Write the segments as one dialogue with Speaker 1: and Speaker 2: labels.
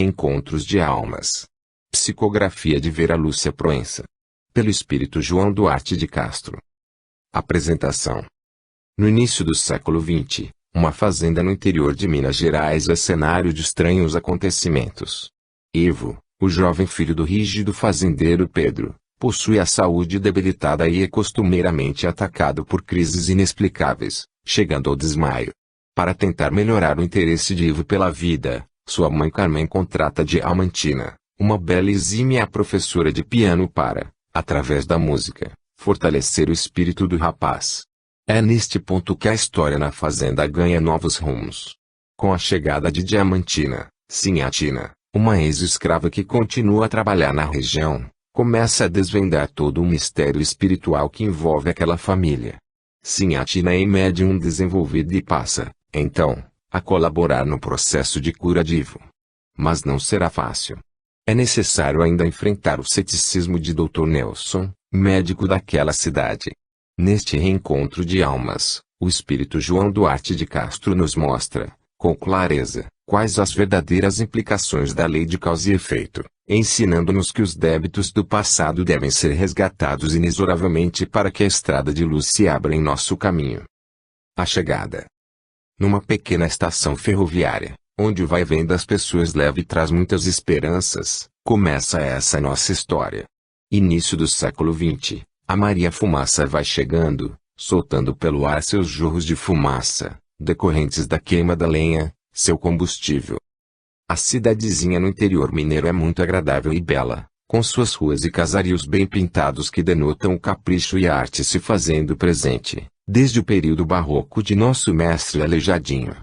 Speaker 1: Reencontros de Almas. Psicografia de Vera Lúcia Proença. Pelo espírito João Duarte de Castro. Apresentação. No início do século XX, uma fazenda no interior de Minas Gerais é cenário de estranhos acontecimentos. Ivo, o jovem filho do rígido fazendeiro Pedro, possui a saúde debilitada e é costumeiramente atacado por crises inexplicáveis, chegando ao desmaio. Para tentar melhorar o interesse de Ivo pela vida, sua mãe Carmen contrata Diamantina, uma bela e exímia professora de piano para, através da música, fortalecer o espírito do rapaz. É neste ponto que a história na fazenda ganha novos rumos. Com a chegada de Diamantina, Sinhatina, uma ex-escrava que continua a trabalhar na região, começa a desvendar todo o mistério espiritual que envolve aquela família. Sinhatina é médium desenvolvida e passa, então, a colaborar no processo de cura de Ivo. Mas não será fácil. É necessário ainda enfrentar o ceticismo de Dr. Nelson, médico daquela cidade. Neste reencontro de almas, o espírito João Duarte de Castro nos mostra, com clareza, quais as verdadeiras implicações da lei de causa e efeito, ensinando-nos que os débitos do passado devem ser resgatados inexoravelmente para que a estrada de luz se abra em nosso caminho. A chegada. Numa pequena estação ferroviária, onde o vai-vem das pessoas leva e traz muitas esperanças, começa essa nossa história. Início do século XX, a Maria Fumaça vai chegando, soltando pelo ar seus jorros de fumaça, decorrentes da queima da lenha, seu combustível. A cidadezinha no interior mineiro é muito agradável e bela, com suas ruas e casarios bem pintados que denotam o capricho e a arte se fazendo presente, desde o período barroco de nosso mestre Aleijadinho.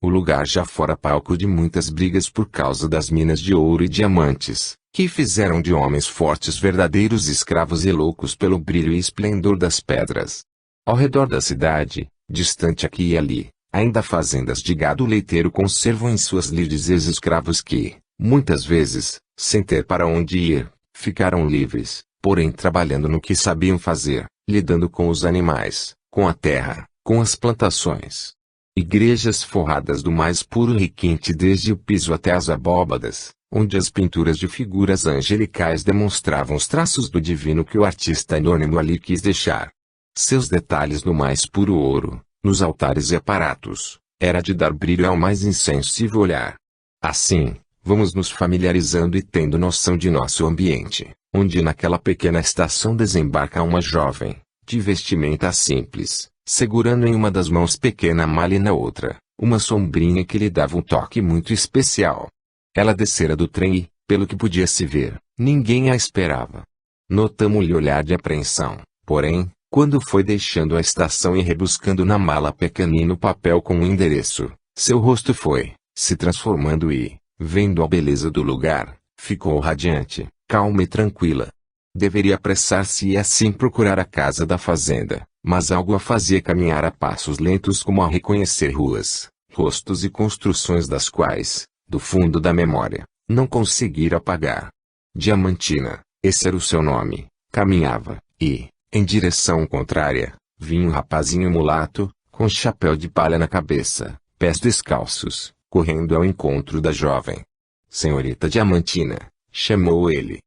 Speaker 1: O lugar já fora palco de muitas brigas por causa das minas de ouro e diamantes, que fizeram de homens fortes verdadeiros escravos e loucos pelo brilho e esplendor das pedras. Ao redor da cidade, distante aqui e ali, ainda fazendas de gado leiteiro conservam em suas lides ex-escravos que, muitas vezes, sem ter para onde ir, ficaram livres, porém trabalhando no que sabiam fazer, lidando com os animais, com a terra, com as plantações. Igrejas forradas do mais puro requinte desde o piso até as abóbadas, onde as pinturas de figuras angelicais demonstravam os traços do divino que o artista anônimo ali quis deixar. Seus detalhes no mais puro ouro, nos altares e aparatos, era de dar brilho ao mais insensível olhar. Assim, vamos nos familiarizando e tendo noção de nosso ambiente, onde naquela pequena estação desembarca uma jovem, de vestimenta simples, segurando em uma das mãos pequena malha e na outra, uma sombrinha que lhe dava um toque muito especial. Ela descera do trem e, pelo que podia se ver, ninguém a esperava. Notamos-lhe olhar de apreensão, porém, quando foi deixando a estação e rebuscando na mala pequenino papel com o endereço, seu rosto foi, se transformando e, vendo a beleza do lugar, ficou radiante, calma e tranquila. Deveria apressar-se e assim procurar a casa da fazenda, mas algo a fazia caminhar a passos lentos como a reconhecer ruas, rostos e construções das quais, do fundo da memória, não conseguira apagar. Diamantina, esse era o seu nome, caminhava, e, em direção contrária, vinha um rapazinho mulato, com chapéu de palha na cabeça, pés descalços, correndo ao encontro da jovem. Senhorita Diamantina, chamou ele.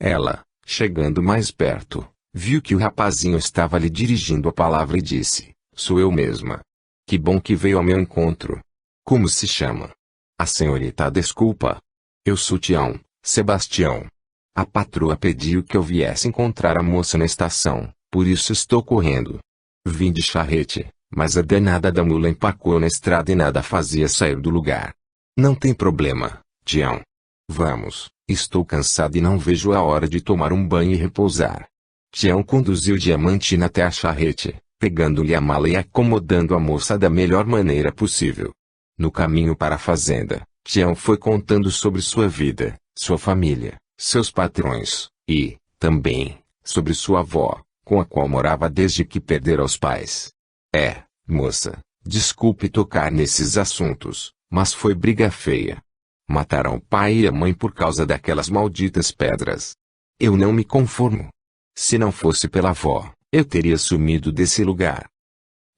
Speaker 1: Ela, chegando mais perto, viu que o rapazinho estava lhe dirigindo a palavra e disse, sou eu mesma. Que bom que veio ao meu encontro. Como se chama? A senhorita desculpa. Eu sou Tião, Sebastião. A patroa pediu que eu viesse encontrar a moça na estação, por isso estou correndo. Vim de charrete, mas a danada da mula empacou na estrada e nada fazia sair do lugar. Não tem problema, Tião. Vamos, estou cansado e não vejo a hora de tomar um banho e repousar. Tião conduziu Diamantina até a charrete, pegando-lhe a mala e acomodando a moça da melhor maneira possível. No caminho para a fazenda, Tião foi contando sobre sua vida, sua família, seus patrões, e, também, sobre sua avó, com a qual morava desde que perdera os pais. Moça, desculpe tocar nesses assuntos, mas foi briga feia. Mataram o pai e a mãe por causa daquelas malditas pedras. Eu não me conformo. Se não fosse pela avó, eu teria sumido desse lugar.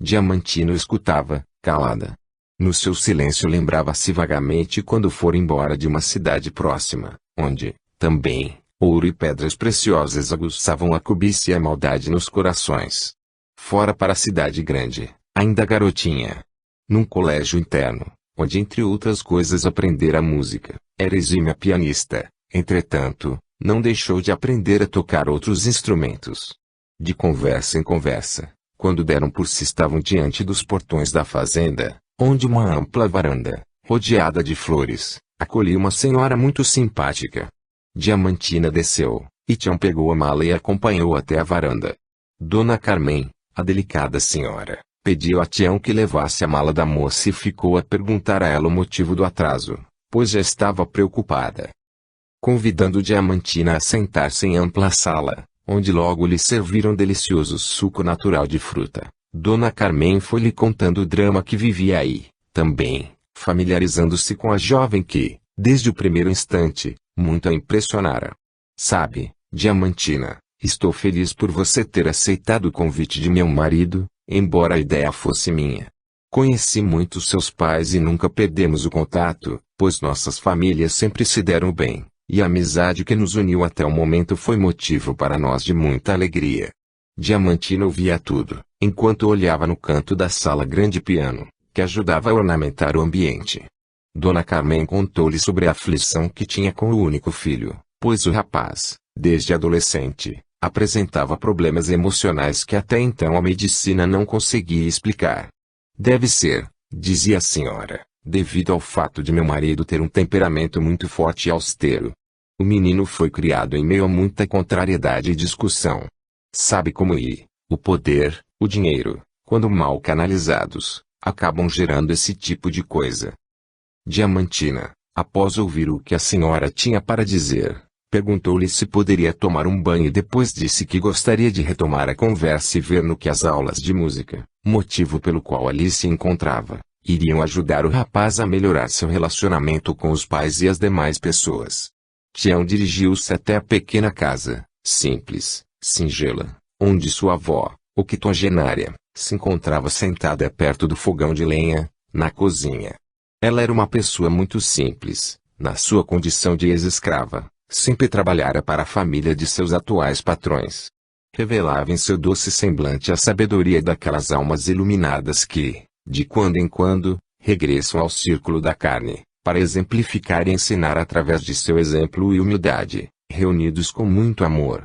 Speaker 1: Diamantino escutava, calada. No seu silêncio lembrava-se vagamente quando fora embora de uma cidade próxima, onde, também, ouro e pedras preciosas aguçavam a cobiça e a maldade nos corações. Fora para a cidade grande, ainda garotinha. Num colégio interno, onde entre outras coisas aprendera música, era exímia pianista, entretanto, não deixou de aprender a tocar outros instrumentos. De conversa em conversa, quando deram por si estavam diante dos portões da fazenda, onde uma ampla varanda, rodeada de flores, acolhia uma senhora muito simpática. Diamantina desceu, e Tião pegou a mala e acompanhou até a varanda. Dona Carmen, a delicada senhora, pediu a Tião que levasse a mala da moça e ficou a perguntar a ela o motivo do atraso, pois já estava preocupada. Convidando Diamantina a sentar-se em ampla sala, onde logo lhe serviram delicioso suco natural de fruta, Dona Carmen foi-lhe contando o drama que vivia aí, também, familiarizando-se com a jovem que, desde o primeiro instante, muito a impressionara. Sabe, Diamantina, estou feliz por você ter aceitado o convite de meu marido, embora a ideia fosse minha. Conheci muito seus pais e nunca perdemos o contato, pois nossas famílias sempre se deram bem, e a amizade que nos uniu até o momento foi motivo para nós de muita alegria. Diamantina ouvia tudo, enquanto olhava no canto da sala grande piano, que ajudava a ornamentar o ambiente. Dona Carmen contou-lhe sobre a aflição que tinha com o único filho, pois o rapaz, desde adolescente, apresentava problemas emocionais que até então a medicina não conseguia explicar. Deve ser, dizia a senhora, devido ao fato de meu marido ter um temperamento muito forte e austero. O menino foi criado em meio a muita contrariedade e discussão. Sabe como o poder, o dinheiro, quando mal canalizados, acabam gerando esse tipo de coisa. Diamantina, após ouvir o que a senhora tinha para dizer, perguntou-lhe se poderia tomar um banho e depois disse que gostaria de retomar a conversa e ver no que as aulas de música, motivo pelo qual ali se encontrava, iriam ajudar o rapaz a melhorar seu relacionamento com os pais e as demais pessoas. Tião dirigiu-se até a pequena casa, simples, singela, onde sua avó, octogenária, se encontrava sentada perto do fogão de lenha, na cozinha. Ela era uma pessoa muito simples, na sua condição de ex-escrava, sempre trabalhara para a família de seus atuais patrões. Revelava em seu doce semblante a sabedoria daquelas almas iluminadas que, de quando em quando, regressam ao círculo da carne, para exemplificar e ensinar através de seu exemplo e humildade, reunidos com muito amor.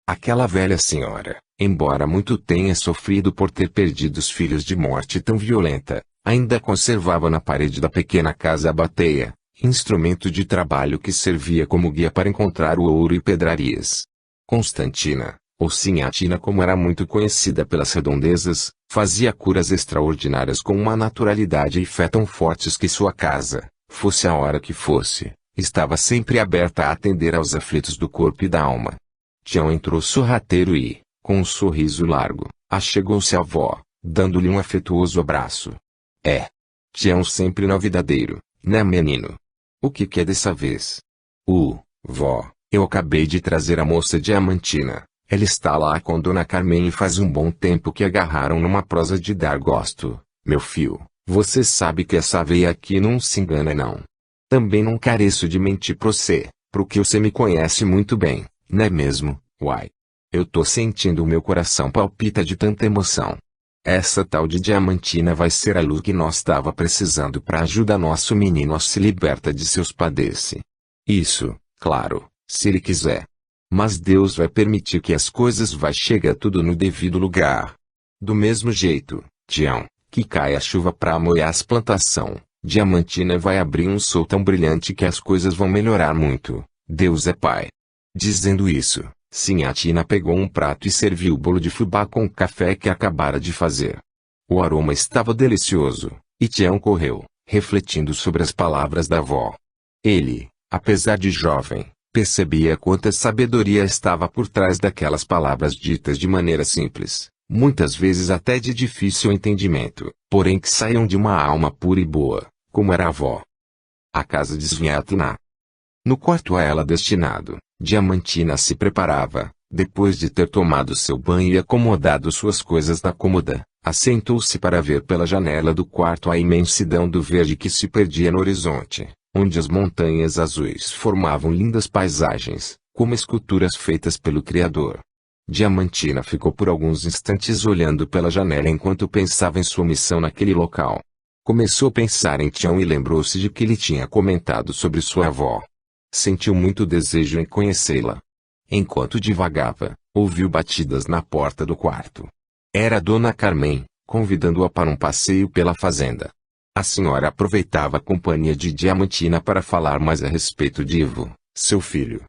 Speaker 1: Aquela velha senhora, embora muito tenha sofrido por ter perdido os filhos de morte tão violenta, ainda conservava na parede da pequena casa a bateia, instrumento de trabalho que servia como guia para encontrar o ouro e pedrarias. Constantina, ou Sinhatina como era muito conhecida pelas redondezas, fazia curas extraordinárias com uma naturalidade e fé tão fortes que sua casa, fosse a hora que fosse, estava sempre aberta a atender aos aflitos do corpo e da alma. Tião entrou sorrateiro e, com um sorriso largo, achegou-se à avó, dando-lhe um afetuoso abraço. Tião sempre novidadeiro, né menino? O que quer dessa vez? Vó, eu acabei de trazer a moça Diamantina. Ela está lá com Dona Carmen e faz um bom tempo que agarraram numa prosa de dar gosto. Meu fio, você sabe que essa veia aqui não se engana não. Também não careço de mentir pra você, porque você me conhece muito bem, não é mesmo, uai? Eu tô sentindo o meu coração palpita de tanta emoção. Essa tal de Diamantina vai ser a luz que nós tava precisando para ajudar nosso menino a se libertar de seus padece. Isso, claro, se ele quiser. Mas Deus vai permitir que as coisas vai chegar tudo no devido lugar. Do mesmo jeito, Tião, que cai a chuva para molhar as plantação, Diamantina vai abrir um sol tão brilhante que as coisas vão melhorar muito. Deus é pai. Dizendo isso, Sinhatina pegou um prato e serviu o bolo de fubá com o café que acabara de fazer. O aroma estava delicioso, e Tião correu, refletindo sobre as palavras da avó. Ele, apesar de jovem, percebia quanta sabedoria estava por trás daquelas palavras ditas de maneira simples, muitas vezes até de difícil entendimento, porém que saíam de uma alma pura e boa, como era a avó. A casa de Sinhatina. No quarto a ela destinado, Diamantina se preparava, depois de ter tomado seu banho e acomodado suas coisas na cômoda, Assentou-se para ver pela janela do quarto a imensidão do verde que se perdia no horizonte, onde as montanhas azuis formavam lindas paisagens, como esculturas feitas pelo Criador. Diamantina ficou por alguns instantes olhando pela janela enquanto pensava em sua missão naquele local. Começou a pensar em Tião e lembrou-se de que ele tinha comentado sobre sua avó. Sentiu muito desejo em conhecê-la. Enquanto divagava, ouviu batidas na porta do quarto. Era Dona Carmen, convidando-a para um passeio pela fazenda. A senhora aproveitava a companhia de Diamantina para falar mais a respeito de Ivo, seu filho.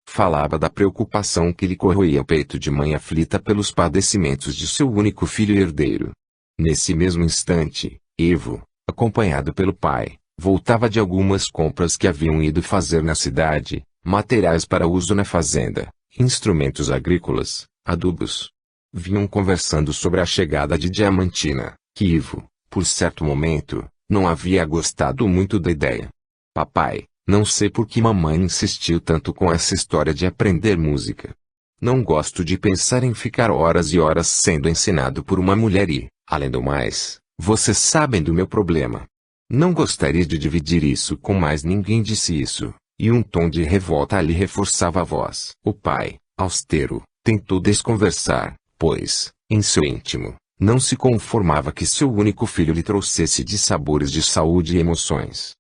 Speaker 1: Falava da preocupação que lhe corroía o peito de mãe aflita pelos padecimentos de seu único filho e herdeiro. Nesse mesmo instante, Ivo, acompanhado pelo pai, voltava de algumas compras que haviam ido fazer na cidade, materiais para uso na fazenda, instrumentos agrícolas, adubos. Vinham conversando sobre a chegada de Diamantina, que Ivo, por certo momento, não havia gostado muito da ideia. Papai, não sei por que mamãe insistiu tanto com essa história de aprender música. Não gosto de pensar em ficar horas e horas sendo ensinado por uma mulher e, além do mais, vocês sabem do meu problema. Não gostaria de dividir isso com mais ninguém, disse isso, e um tom de revolta lhe reforçava a voz. O pai, austero, tentou desconversar, pois, em seu íntimo, não se conformava que seu único filho lhe trouxesse dissabores de saúde e emoções.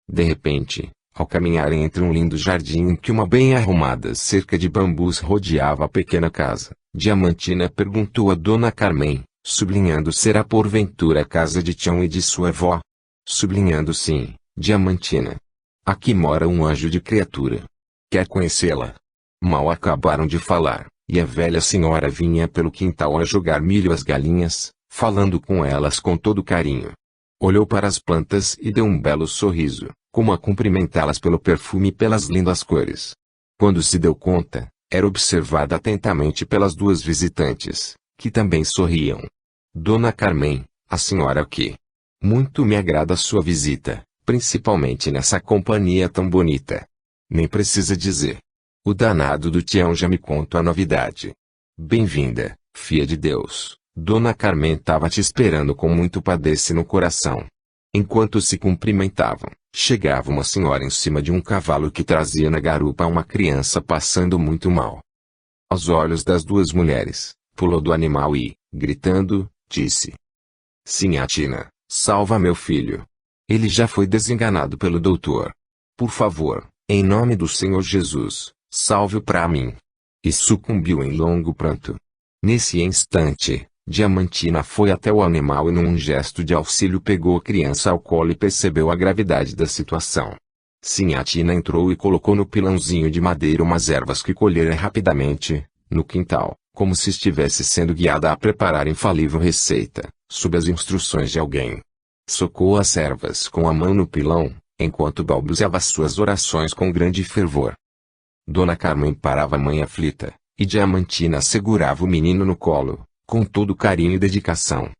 Speaker 1: De repente, ao caminharem entre um lindo jardim em que uma bem arrumada cerca de bambus rodeava a pequena casa, Diamantina perguntou a Dona Carmen, sublinhando: será porventura a casa de Tião e de sua avó? Sublinhando: sim, Diamantina. Aqui mora um anjo de criatura. Quer conhecê-la? Mal acabaram de falar, e a velha senhora vinha pelo quintal a jogar milho às galinhas, falando com elas com todo carinho. Olhou para as plantas e deu um belo sorriso, como a cumprimentá-las pelo perfume e pelas lindas cores. Quando se deu conta, era observada atentamente pelas duas visitantes, que também sorriam. Dona Carmen, a senhora aqui. Muito me agrada a sua visita, principalmente nessa companhia tão bonita. Nem precisa dizer. O danado do Tião já me contou a novidade. Bem-vinda, filha de Deus. Dona Carmen estava te esperando com muito padece no coração. Enquanto se cumprimentavam, chegava uma senhora em cima de um cavalo que trazia na garupa uma criança passando muito mal. Aos olhos das duas mulheres, pulou do animal e, gritando, disse: Sinhatina, salva meu filho. Ele já foi desenganado pelo doutor. Por favor, em nome do Senhor Jesus, salve-o para mim. E sucumbiu em longo pranto. Nesse instante, Diamantina foi até o animal e num gesto de auxílio pegou a criança ao colo e percebeu a gravidade da situação. Sinhatina entrou e colocou no pilãozinho de madeira umas ervas que colhera rapidamente, no quintal, como se estivesse sendo guiada a preparar infalível receita, sob as instruções de alguém. Socou as ervas com a mão no pilão, enquanto balbuciava suas orações com grande fervor. Dona Carmen parava a mãe aflita, e Diamantina segurava o menino no colo, com todo carinho e dedicação.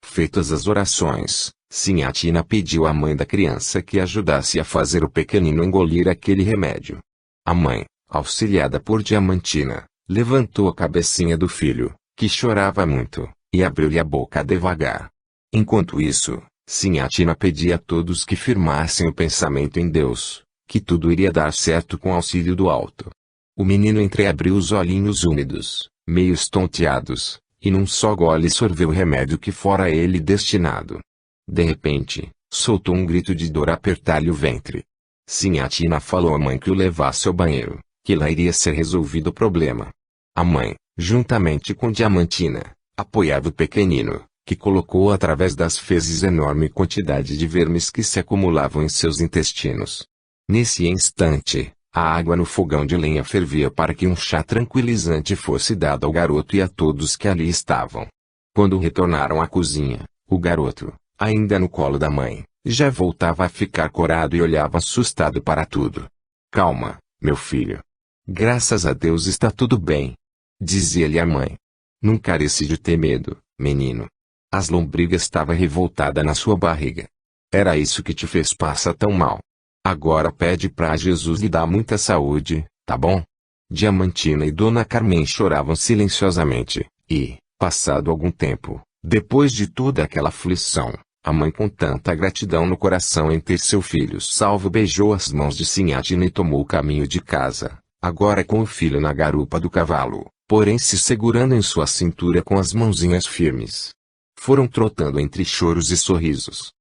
Speaker 1: Feitas as orações, Sinhatina pediu à mãe da criança que ajudasse a fazer o pequenino engolir aquele remédio. A mãe, auxiliada por Diamantina, levantou a cabecinha do filho, que chorava muito, e abriu-lhe a boca devagar. Enquanto isso, Sinhatina pedia a todos que firmassem o pensamento em Deus, que tudo iria dar certo com auxílio do alto. O menino entreabriu os olhinhos úmidos, meio estonteados, e num só gole sorveu o remédio que fora a ele destinado. De repente, soltou um grito de dor a apertar-lhe o ventre. Sinhatina falou à mãe que o levasse ao banheiro, que lá iria ser resolvido o problema. A mãe, juntamente com Diamantina, apoiava o pequenino, que colocou através das fezes enorme quantidade de vermes que se acumulavam em seus intestinos. Nesse instante, a água no fogão de lenha fervia para que um chá tranquilizante fosse dado ao garoto e a todos que ali estavam. Quando retornaram à cozinha, o garoto, ainda no colo da mãe, já voltava a ficar corado e olhava assustado para tudo. Calma, meu filho. Graças a Deus está tudo bem. Dizia-lhe a mãe. Não carece de ter medo, menino. As lombrigas estavam revoltadas na sua barriga. Era isso que te fez passar tão mal. Agora pede pra Jesus lhe dar muita saúde, tá bom? Diamantina e Dona Carmen choravam silenciosamente, e, passado algum tempo, Depois de toda aquela aflição, a mãe, com tanta gratidão no coração em ter seu filho salvo, beijou as mãos de Sinhatina e tomou o caminho de casa, agora com o filho na garupa do cavalo, porém se segurando em sua cintura com as mãozinhas firmes. Foram trotando entre choros e sorrisos.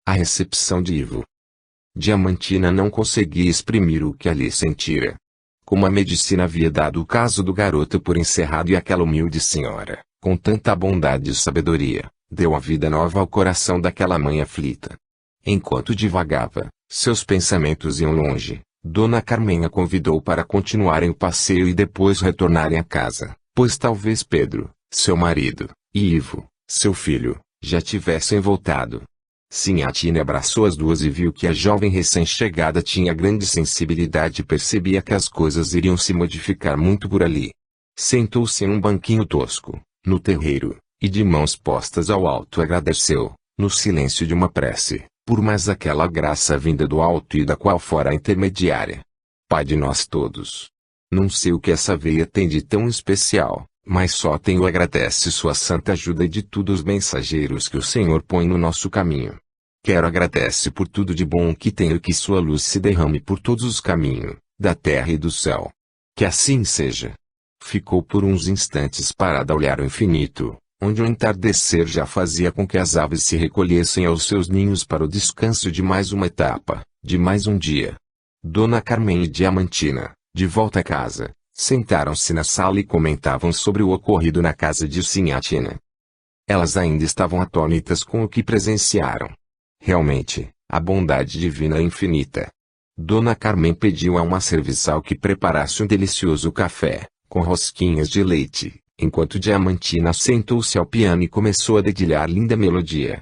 Speaker 1: A recepção de Ivo. Diamantina não conseguia exprimir o que ali sentira. Como a medicina havia dado o caso do garoto por encerrado e aquela humilde senhora, com tanta bondade e sabedoria, deu a vida nova ao coração daquela mãe aflita. Enquanto divagava, seus pensamentos iam longe, Dona Carmen a convidou para continuarem o passeio e depois retornarem a casa, pois talvez Pedro, seu marido, e Ivo, seu filho, já tivessem voltado. Sinhatina abraçou as duas e viu que a jovem recém-chegada tinha grande sensibilidade e percebia que as coisas iriam se modificar muito por ali. Sentou-se em um banquinho tosco, no terreiro, e de mãos postas ao alto agradeceu, no silêncio de uma prece, por mais aquela graça vinda do alto e da qual fora a intermediária. Pai de nós todos. Não sei o que essa veia tem de tão especial, mas só tenho agradece sua santa ajuda e de todos os mensageiros que o Senhor põe no nosso caminho. Quero agradece por tudo de bom que tenho e que sua luz se derrame por todos os caminhos, da terra e do céu. Que assim seja. Ficou por uns instantes parada a olhar o infinito, onde o entardecer já fazia com que as aves se recolhessem aos seus ninhos para o descanso de mais uma etapa, de mais um dia. Dona Carmen e Diamantina, de volta a casa, sentaram-se na sala e comentavam sobre o ocorrido na casa de Sinhatina. Elas ainda estavam atônitas com o que presenciaram. Realmente, a bondade divina é infinita. Dona Carmen pediu a uma serviçal que preparasse um delicioso café, com rosquinhas de leite, enquanto Diamantina sentou-se ao piano e começou a dedilhar linda melodia.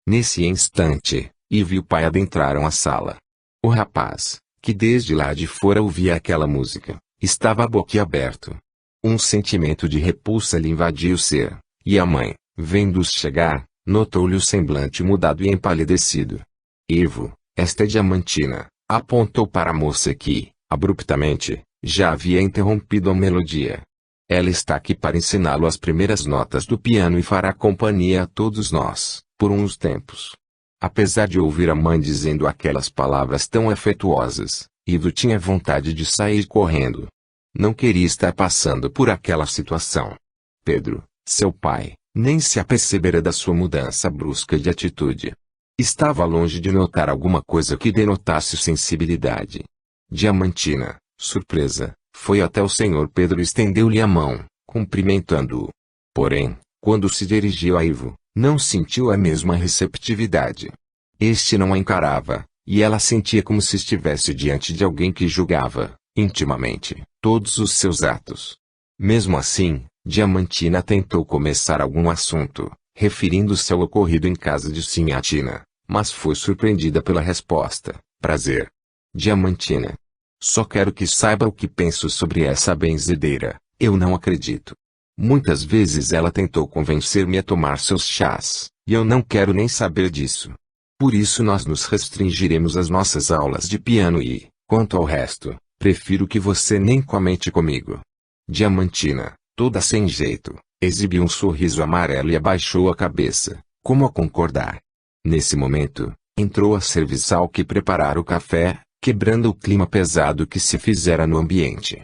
Speaker 1: Nesse instante, Ivo e o pai adentraram a sala. O rapaz, que desde lá de fora ouvia aquela música, estava boquiaberto. Um sentimento de repulsa lhe invadia o ser, e a mãe, vendo-os chegar, notou-lhe o semblante mudado e empalidecido. Ivo, esta é Diamantina, apontou para a moça que, abruptamente, já havia interrompido a melodia. Ela está aqui para ensiná-lo as primeiras notas do piano e fará companhia a todos nós, por uns tempos. Apesar de ouvir a mãe dizendo aquelas palavras tão afetuosas, Ivo tinha vontade de sair correndo. Não queria estar passando por aquela situação. Pedro, seu pai, nem se apercebera da sua mudança brusca de atitude. Estava longe de notar alguma coisa que denotasse sensibilidade. Diamantina, surpresa, foi até o senhor Pedro e estendeu-lhe a mão, cumprimentando-o. Porém, quando se dirigiu a Ivo, não sentiu a mesma receptividade. Este não a encarava, e ela sentia como se estivesse diante de alguém que julgava, intimamente, todos os seus atos. Mesmo assim, Diamantina tentou começar algum assunto, referindo-se ao ocorrido em casa de Sinhatina, mas foi surpreendida pela resposta: prazer. Diamantina. Só quero que saiba o que penso sobre essa benzedeira, eu não acredito. Muitas vezes ela tentou convencer-me a tomar seus chás, e eu não quero nem saber disso. Por isso nós nos restringiremos às nossas aulas de piano e, quanto ao resto, prefiro que você nem comente comigo. Diamantina, toda sem jeito, exibiu um sorriso amarelo e abaixou a cabeça, como a concordar. Nesse momento, entrou a serviçal que preparara o café, quebrando o clima pesado que se fizera no ambiente.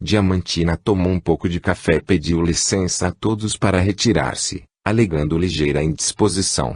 Speaker 1: Diamantina tomou um pouco de café e pediu licença a todos para retirar-se, alegando ligeira indisposição.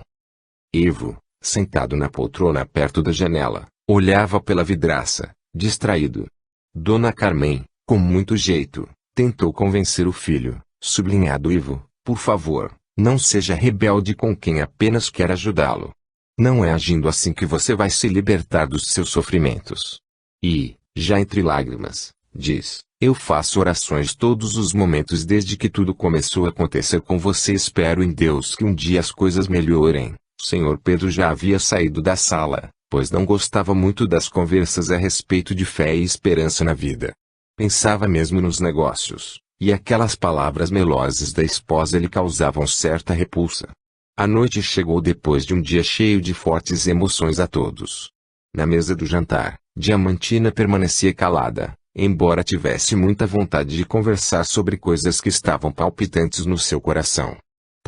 Speaker 1: Ivo, sentado na poltrona perto da janela, olhava pela vidraça, distraído. Dona Carmen, com muito jeito, tentou convencer o filho, sublinhado: Ivo, por favor, não seja rebelde com quem apenas quer ajudá-lo. Não é agindo assim que você vai se libertar dos seus sofrimentos. E, já entre lágrimas, diz: eu faço orações todos os momentos desde que tudo começou a acontecer com você. Espero em Deus que um dia as coisas melhorem. O senhor Pedro já havia saído da sala, pois não gostava muito das conversas a respeito de fé e esperança na vida. Pensava mesmo nos negócios, e aquelas palavras melosas da esposa lhe causavam certa repulsa. A noite chegou depois de um dia cheio de fortes emoções a todos. Na mesa do jantar, Diamantina permanecia calada, embora tivesse muita vontade de conversar sobre coisas que estavam palpitantes no seu coração.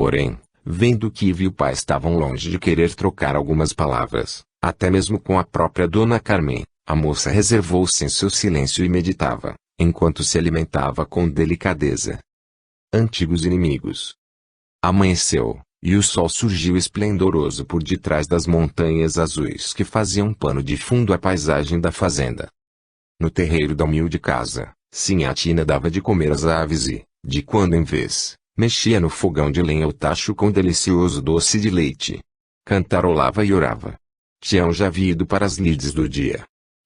Speaker 1: Porém, vendo que Ivo e o pai estavam longe de querer trocar algumas palavras, até mesmo com a própria Dona Carmen, a moça reservou-se em seu silêncio e meditava, enquanto se alimentava com delicadeza. Antigos inimigos. Amanheceu, e o sol surgiu esplendoroso por detrás das montanhas azuis que faziam pano de fundo à paisagem da fazenda. No terreiro da humilde casa, Sinhá Tina dava de comer às aves e, de quando em vez, mexia no fogão de lenha o tacho com delicioso doce de leite. Cantarolava e orava. Tião já havia ido para as lides do dia.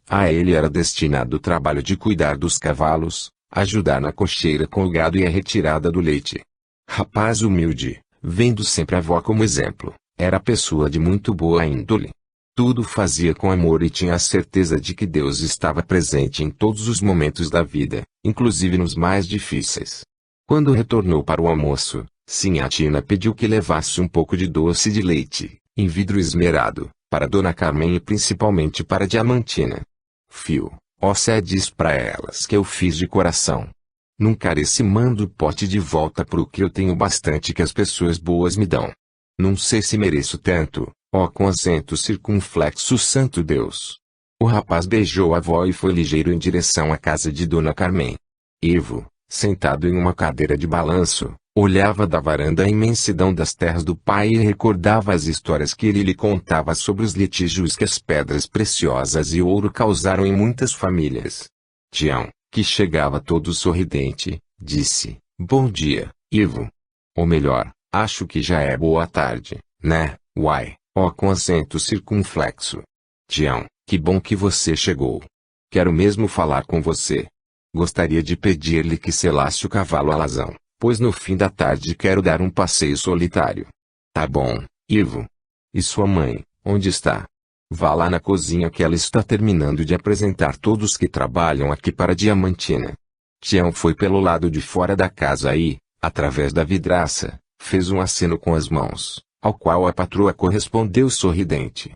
Speaker 1: A ele era destinado o trabalho de cuidar dos cavalos, ajudar na cocheira com o gado e a retirada do leite. Rapaz humilde, vendo sempre a avó como exemplo, era pessoa de muito boa índole. Tudo fazia com amor e tinha a certeza de que Deus estava presente em todos os momentos da vida, inclusive nos mais difíceis. Quando retornou para o almoço, Sinhá Tina pediu que levasse um pouco de doce de leite, em vidro esmerado, para Dona Carmen e principalmente para Diamantina. Fio, ó Sé, diz para elas que eu fiz de coração. Nunca se mando o pote de volta porque eu tenho bastante que as pessoas boas me dão. Não sei se mereço tanto, ó com acento circunflexo santo Deus. O rapaz beijou a avó e foi ligeiro em direção à casa de Dona Carmen. Ivo, sentado em uma cadeira de balanço, olhava da varanda a imensidão das terras do pai e recordava as histórias que ele lhe contava sobre os litígios que as pedras preciosas e ouro causaram em muitas famílias. Tião, que chegava todo sorridente, disse: "Bom dia, Ivo. Ou melhor, acho que já é boa tarde, né, uai, ó com acento circunflexo. Tião, que bom que você chegou. Quero mesmo falar com você. Gostaria de pedir-lhe que selasse o cavalo alazão, pois no fim da tarde quero dar um passeio solitário." "Tá bom, Ivo. E sua mãe, onde está?" "Vá lá na cozinha que ela está terminando de apresentar todos que trabalham aqui para Diamantina." Tião foi pelo lado de fora da casa e, através da vidraça, fez um aceno com as mãos, ao qual a patroa correspondeu sorridente.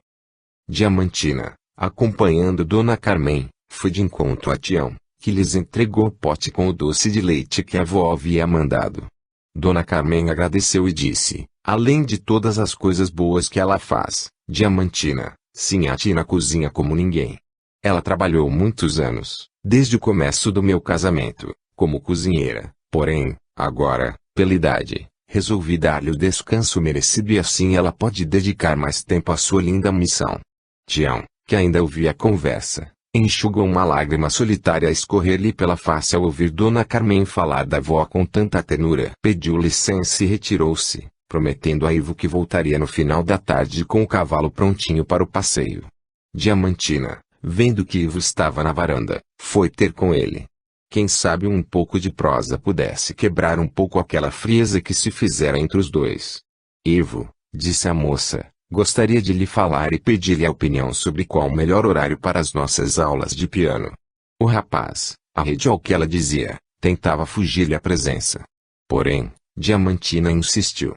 Speaker 1: Diamantina, acompanhando Dona Carmen, foi de encontro a Tião, que lhes entregou o pote com o doce de leite que a avó havia mandado. Dona Carmen agradeceu e disse: "Além de todas as coisas boas que ela faz, Diamantina, Sinhá Tina cozinha como ninguém. Ela trabalhou muitos anos, desde o começo do meu casamento, como cozinheira, porém, agora, pela idade, resolvi dar-lhe o descanso merecido e assim ela pode dedicar mais tempo à sua linda missão." Tião, que ainda ouvia a conversa, enxugou uma lágrima solitária a escorrer-lhe pela face ao ouvir Dona Carmen falar da avó com tanta ternura. Pediu licença e retirou-se, prometendo a Ivo que voltaria no final da tarde com o cavalo prontinho para o passeio. Diamantina, vendo que Ivo estava na varanda, foi ter com ele. Quem sabe um pouco de prosa pudesse quebrar um pouco aquela frieza que se fizera entre os dois. "Ivo", disse a moça, "gostaria de lhe falar e pedir-lhe a opinião sobre qual o melhor horário para as nossas aulas de piano." O rapaz, arredio ao que ela dizia, tentava fugir-lhe à presença. Porém, Diamantina insistiu.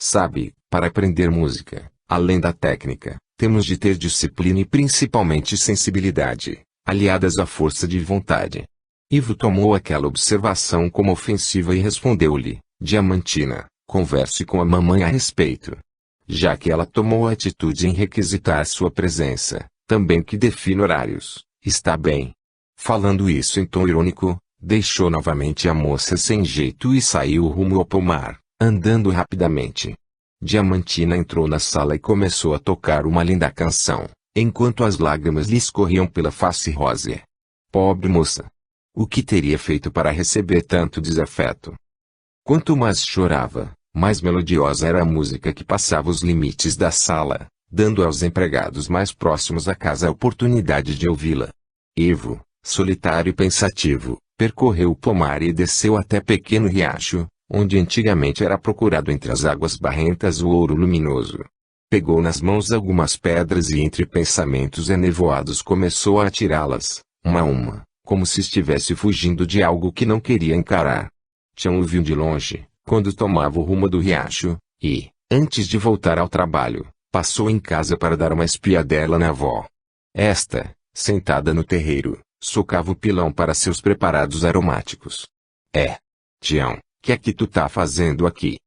Speaker 1: "Sabe, para aprender música, além da técnica, temos de ter disciplina e principalmente sensibilidade, aliadas à força de vontade." Ivo tomou aquela observação como ofensiva e respondeu-lhe: "Diamantina, converse com a mamãe a respeito. Já que ela tomou a atitude em requisitar sua presença, também que defina horários, está bem." Falando isso em tom irônico, deixou novamente a moça sem jeito e saiu rumo ao pomar, andando rapidamente. Diamantina entrou na sala e começou a tocar uma linda canção, enquanto as lágrimas lhe escorriam pela face rósea. Pobre moça! O que teria feito para receber tanto desafeto? Quanto mais chorava, mais melodiosa era a música que passava os limites da sala, dando aos empregados mais próximos à casa a oportunidade de ouvi-la. Ivo, solitário e pensativo, percorreu o pomar e desceu até pequeno riacho, onde antigamente era procurado entre as águas barrentas o ouro luminoso. Pegou nas mãos algumas pedras e entre pensamentos enevoados começou a atirá-las, uma a uma, como se estivesse fugindo de algo que não queria encarar. Tião o viu de longe, quando tomava o rumo do riacho, e, antes de voltar ao trabalho, passou em casa para dar uma espiadela na avó. Esta, sentada no terreiro, socava o pilão para seus preparados aromáticos. Tião, que é que tu tá fazendo aqui?"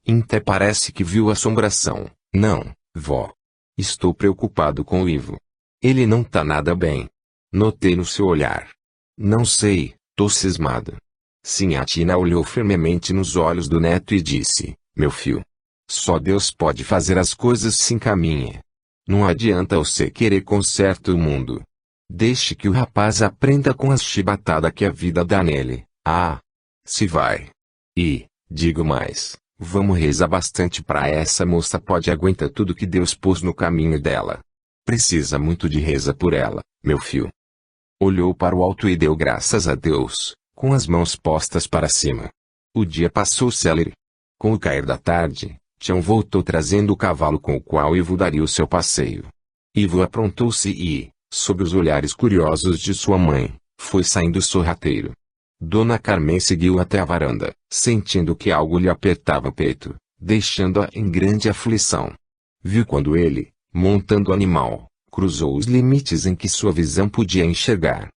Speaker 1: Até parece que viu assombração. Não, vó. Estou preocupado com o Ivo. Ele não tá nada bem. Notei no seu olhar. Não sei, tô cismado. Sinhatina olhou firmemente nos olhos do neto e disse, meu filho. Só Deus pode fazer as coisas se encaminhem. Não adianta você querer consertar o mundo. Deixe que o rapaz aprenda com as chibatadas que a vida dá nele. Ah! Se vai. E, digo mais, vamos rezar bastante pra essa moça pode aguentar tudo que Deus pôs no caminho dela. Precisa muito de reza por ela, meu filho. Olhou para o alto e deu graças a Deus, com as mãos postas para cima. O dia passou célere. Com o cair da tarde, Tião voltou trazendo o cavalo com o qual Ivo daria o seu passeio. Ivo aprontou-se e, sob os olhares curiosos de sua mãe, foi saindo sorrateiro. Dona Carmen seguiu até a varanda, sentindo que algo lhe apertava o peito, deixando-a em grande aflição. Viu quando ele, montando o animal, cruzou os limites em que sua visão podia enxergar.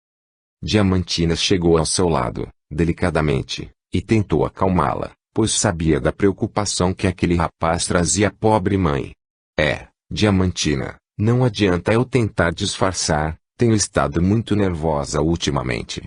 Speaker 1: Diamantina chegou ao seu lado, delicadamente, e tentou acalmá-la, pois sabia da preocupação que aquele rapaz trazia à pobre mãe. Diamantina, não adianta eu tentar disfarçar, tenho estado muito nervosa ultimamente.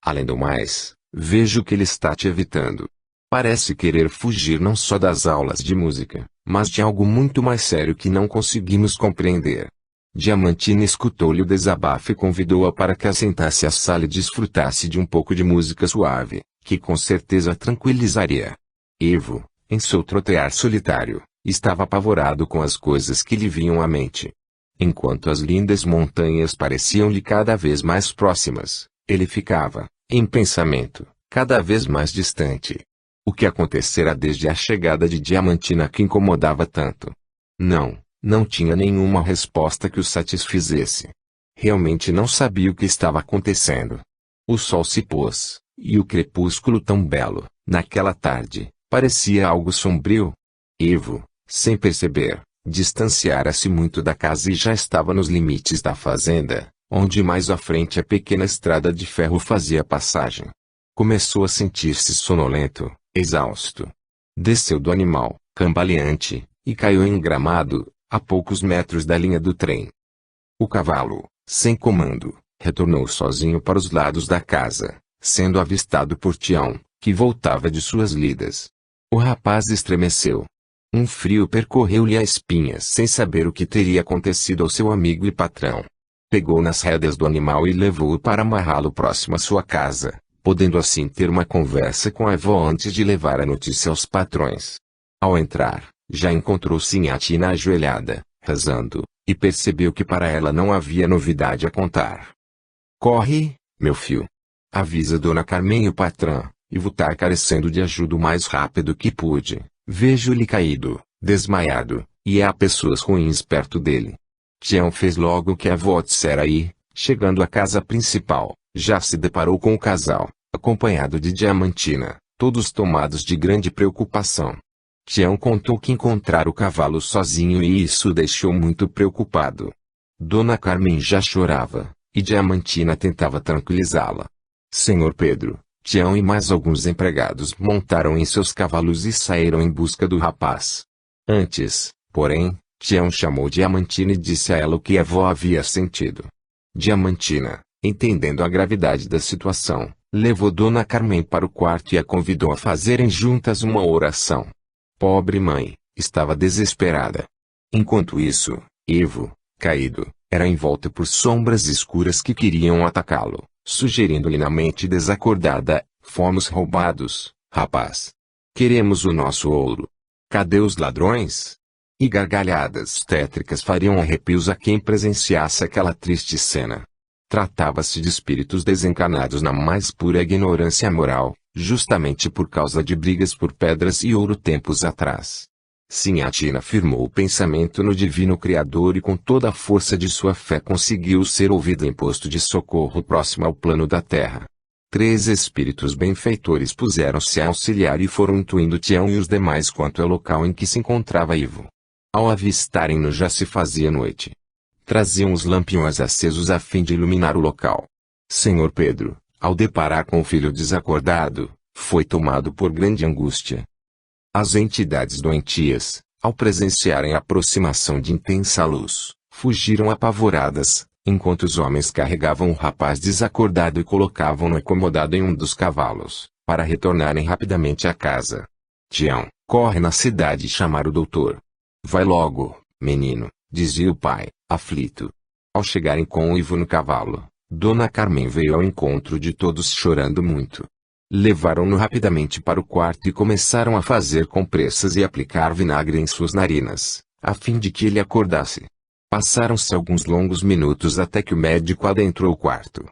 Speaker 1: Além do mais, vejo que ele está te evitando. Parece querer fugir não só das aulas de música, mas de algo muito mais sério que não conseguimos compreender. Diamantina escutou-lhe o desabafo e convidou-a para que assentasse à sala e desfrutasse de um pouco de música suave, que com certeza tranquilizaria. Ivo, em seu trotear solitário, estava apavorado com as coisas que lhe vinham à mente. Enquanto as lindas montanhas pareciam-lhe cada vez mais próximas, ele ficava, em pensamento, cada vez mais distante. O que acontecera desde a chegada de Diamantina que incomodava tanto? Não tinha nenhuma resposta que o satisfizesse. Realmente não sabia o que estava acontecendo. O sol se pôs, e o crepúsculo tão belo, naquela tarde, parecia algo sombrio. Ivo, sem perceber, distanciara-se muito da casa e já estava nos limites da fazenda, onde mais à frente a pequena estrada de ferro fazia passagem. Começou a sentir-se sonolento, exausto. Desceu do animal, cambaleante, e caiu em um gramado, a poucos metros da linha do trem. O cavalo, sem comando, retornou sozinho para os lados da casa, sendo avistado por Tião, que voltava de suas lidas. O rapaz estremeceu. Um frio percorreu-lhe as espinhas sem saber o que teria acontecido ao seu amigo e patrão. Pegou nas rédeas do animal e levou-o para amarrá-lo próximo à sua casa, podendo assim ter uma conversa com a avó antes de levar a notícia aos patrões. Ao entrar, já encontrou Sinhatina ajoelhada, rezando, e percebeu que para ela não havia novidade a contar. Corre, meu filho. Avisa Dona Carmen e o patrão, Ivo tá carecendo de ajuda o mais rápido que pude. Vejo-lhe caído, desmaiado, e há pessoas ruins perto dele. Tião fez logo o que a avó dissera e, chegando à casa principal, já se deparou com o casal, acompanhado de Diamantina, todos tomados de grande preocupação. Tião contou que encontrara o cavalo sozinho e isso o deixou muito preocupado. Dona Carmen já chorava, e Diamantina tentava tranquilizá-la. Senhor Pedro, Tião e mais alguns empregados montaram em seus cavalos e saíram em busca do rapaz. Antes, porém, Tião chamou Diamantina e disse a ela o que a avó havia sentido. Diamantina, entendendo a gravidade da situação, levou Dona Carmen para o quarto e a convidou a fazerem juntas uma oração. Pobre mãe, estava desesperada. Enquanto isso, Ivo, caído, era envolto por sombras escuras que queriam atacá-lo, sugerindo-lhe na mente desacordada: fomos roubados, rapaz. Queremos o nosso ouro. Cadê os ladrões? E gargalhadas tétricas fariam arrepios a quem presenciasse aquela triste cena. Tratava-se de espíritos desencanados na mais pura ignorância moral, justamente por causa de brigas por pedras e ouro tempos atrás. Sinhatina firmou o pensamento no divino Criador e com toda a força de sua fé conseguiu ser ouvida em posto de socorro próximo ao plano da terra. 3 espíritos benfeitores puseram-se a auxiliar e foram intuindo Tião e os demais quanto ao local em que se encontrava Ivo. Ao avistarem-no já se fazia noite. Traziam os lampiões acesos a fim de iluminar o local. Senhor Pedro, ao deparar com o filho desacordado, foi tomado por grande angústia. As entidades doentias, ao presenciarem a aproximação de intensa luz, fugiram apavoradas, enquanto os homens carregavam o rapaz desacordado e colocavam-no acomodado em um dos cavalos, para retornarem rapidamente à casa. Tião, corre na cidade chamar o doutor. Vai logo, menino, dizia o pai, aflito. Ao chegarem com o Ivo no cavalo, Dona Carmen veio ao encontro de todos chorando muito. Levaram-no rapidamente para o quarto e começaram a fazer compressas e aplicar vinagre em suas narinas, a fim de que ele acordasse. Passaram-se alguns longos minutos até que o médico adentrou o quarto.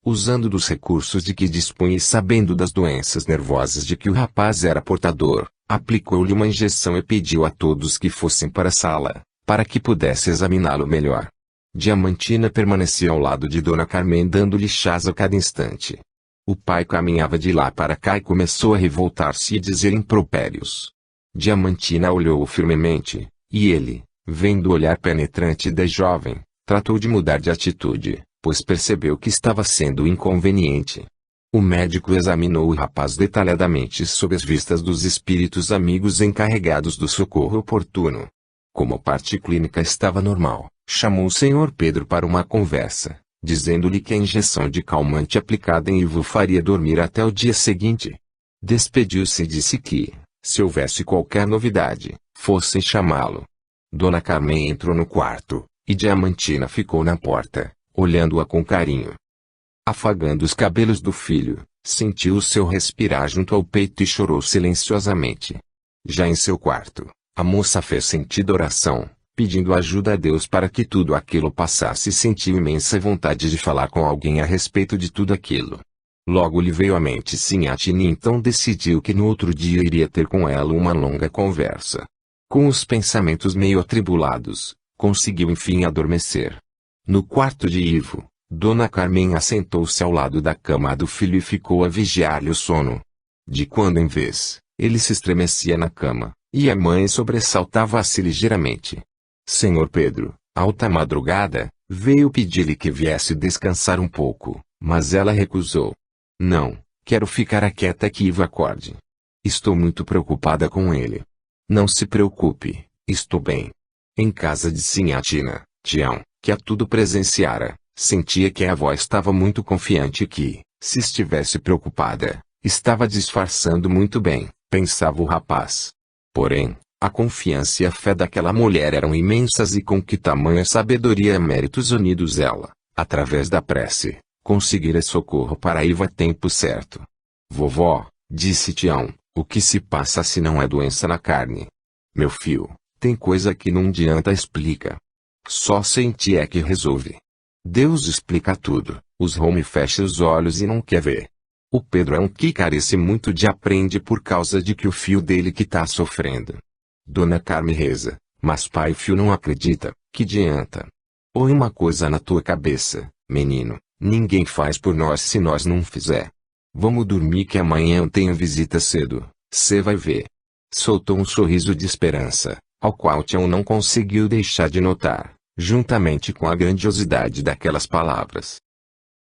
Speaker 1: Usando dos recursos de que dispunha e sabendo das doenças nervosas de que o rapaz era portador, aplicou-lhe uma injeção e pediu a todos que fossem para a sala, para que pudesse examiná-lo melhor. Diamantina permanecia ao lado de Dona Carmen dando-lhe chás a cada instante. O pai caminhava de lá para cá e começou a revoltar-se e dizer impropérios. Diamantina olhou-o firmemente, e ele, vendo o olhar penetrante da jovem, tratou de mudar de atitude, pois percebeu que estava sendo inconveniente. O médico examinou o rapaz detalhadamente sob as vistas dos espíritos amigos encarregados do socorro oportuno. Como a parte clínica estava normal, chamou o Sr. Pedro para uma conversa, dizendo-lhe que a injeção de calmante aplicada em Ivo faria dormir até o dia seguinte. Despediu-se e disse que, se houvesse qualquer novidade, fossem chamá-lo. Dona Carmen entrou no quarto, e Diamantina ficou na porta, olhando-a com carinho. Afagando os cabelos do filho, sentiu o seu respirar junto ao peito e chorou silenciosamente. Já em seu quarto, a moça fez sentida oração, pedindo ajuda a Deus para que tudo aquilo passasse e sentiu imensa vontade de falar com alguém a respeito de tudo aquilo. Logo lhe veio à mente Sinhatina e então decidiu que no outro dia iria ter com ela uma longa conversa. Com os pensamentos meio atribulados, conseguiu enfim adormecer. No quarto de Ivo, Dona Carmen assentou-se ao lado da cama do filho e ficou a vigiar-lhe o sono. De quando em vez, ele se estremecia na cama, e a mãe sobressaltava-se ligeiramente. Senhor Pedro, alta madrugada, veio pedir-lhe que viesse descansar um pouco, mas ela recusou. Não, quero ficar aqui até que Ivo acorde. Estou muito preocupada com ele. Não se preocupe, estou bem. Em casa de Sinhatina, Tião, que a tudo presenciara, sentia que a avó estava muito confiante e que, se estivesse preocupada, estava disfarçando muito bem, pensava o rapaz. Porém, a confiança e a fé daquela mulher eram imensas e com que tamanha sabedoria e méritos unidos ela, através da prece, conseguira socorro para Ivo a tempo certo. Vovó, disse Tião, o que se passa se não é doença na carne? Meu filho, tem coisa que não adianta explica. Só sentir é que resolve. Deus explica tudo, os homens fecha os olhos e não quer ver. O Pedro é um que carece muito de aprende por causa de que o filho dele que tá sofrendo. Dona Carmen reza, mas pai e filho não acredita, que adianta? Põe uma coisa na tua cabeça, menino, ninguém faz por nós se nós não fizer. Vamos dormir que amanhã eu tenho visita cedo, cê vai ver. Soltou um sorriso de esperança, ao qual Tião não conseguiu deixar de notar, juntamente com a grandiosidade daquelas palavras.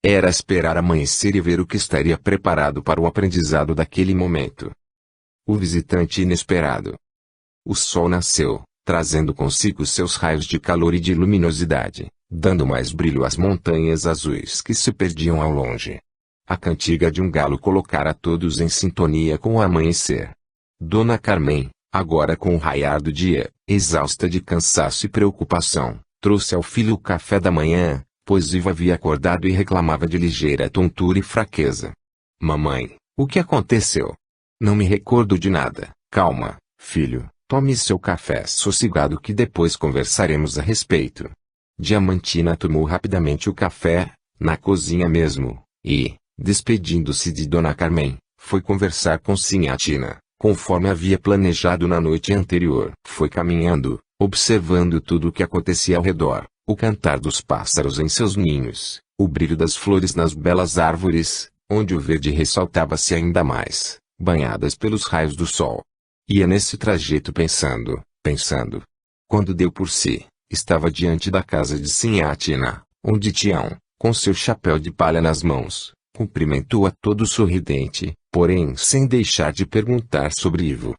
Speaker 1: Era esperar amanhecer e ver o que estaria preparado para o aprendizado daquele momento. O visitante inesperado. O sol nasceu, trazendo consigo seus raios de calor e de luminosidade, dando mais brilho às montanhas azuis que se perdiam ao longe. A cantiga de um galo colocara todos em sintonia com o amanhecer. Dona Carmen, agora com o raiar do dia, exausta de cansaço e preocupação, trouxe ao filho o café da manhã, pois Ivo havia acordado e reclamava de ligeira tontura e fraqueza. Mamãe, o que aconteceu? Não me recordo de nada. Calma, filho, tome seu café sossegado que depois conversaremos a respeito. Diamantina tomou rapidamente o café, na cozinha mesmo, e, despedindo-se de Dona Carmen, foi conversar com Sinhatina, conforme havia planejado na noite anterior. Foi caminhando, observando tudo o que acontecia ao redor, o cantar dos pássaros em seus ninhos, o brilho das flores nas belas árvores, onde o verde ressaltava-se ainda mais, banhadas pelos raios do sol. Ia nesse trajeto pensando. Quando deu por si, estava diante da casa de Sinhatina, onde Tião, com seu chapéu de palha nas mãos, cumprimentou a todos sorridente, porém sem deixar de perguntar sobre Ivo.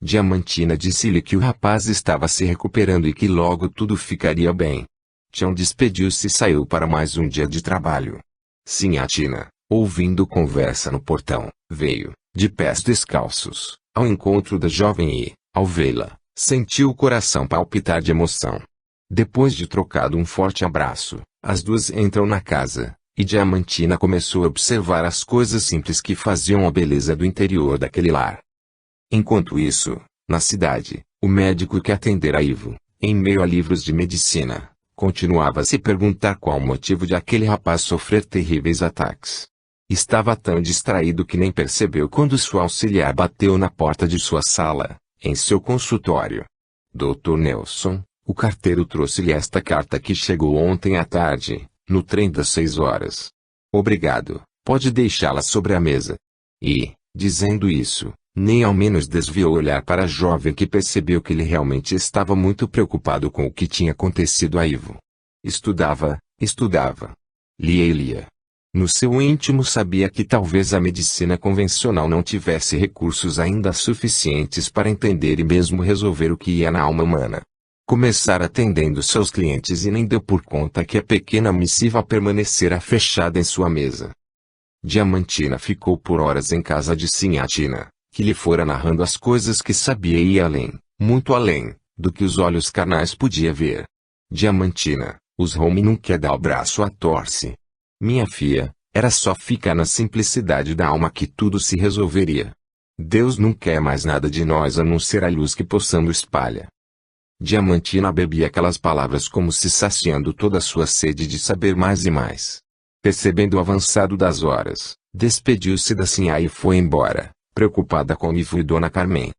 Speaker 1: Diamantina disse-lhe que o rapaz estava se recuperando e que logo tudo ficaria bem. Tião despediu-se e saiu para mais um dia de trabalho. Sinhatina, ouvindo conversa no portão, veio, de pés descalços, ao encontro da jovem e, ao vê-la, sentiu o coração palpitar de emoção. Depois de trocado um forte abraço, as duas entram na casa, e Diamantina começou a observar as coisas simples que faziam a beleza do interior daquele lar. Enquanto isso, na cidade, o médico que atendera Ivo, em meio a livros de medicina, continuava a se perguntar qual o motivo de aquele rapaz sofrer terríveis ataques. Estava tão distraído que nem percebeu quando sua auxiliar bateu na porta de sua sala, em seu consultório. Dr. Nelson, o carteiro trouxe-lhe esta carta que chegou ontem à tarde, no trem das 6 horas. Obrigado, pode deixá-la sobre a mesa. E, dizendo isso, nem ao menos desviou o olhar para a jovem que percebeu que ele realmente estava muito preocupado com o que tinha acontecido a Ivo. Estudava, lia e lia. No seu íntimo sabia que talvez a medicina convencional não tivesse recursos ainda suficientes para entender e mesmo resolver o que ia na alma humana. Começara atendendo seus clientes e nem deu por conta que a pequena missiva permanecera fechada em sua mesa. Diamantina ficou por horas em casa de Sinhatina, que lhe fora narrando as coisas que sabia e ia além, muito além, do que os olhos carnais podia ver. Diamantina, os homens não quer dar o braço à torce. Minha filha, era só ficar na simplicidade da alma que tudo se resolveria. Deus não quer mais nada de nós a não ser a luz que possamos espalhar. Diamantina bebia aquelas palavras como se saciando toda a sua sede de saber mais e mais. Percebendo o avançado das horas, despediu-se da sinhá e foi embora, preocupada com Ivo e Dona Carmen.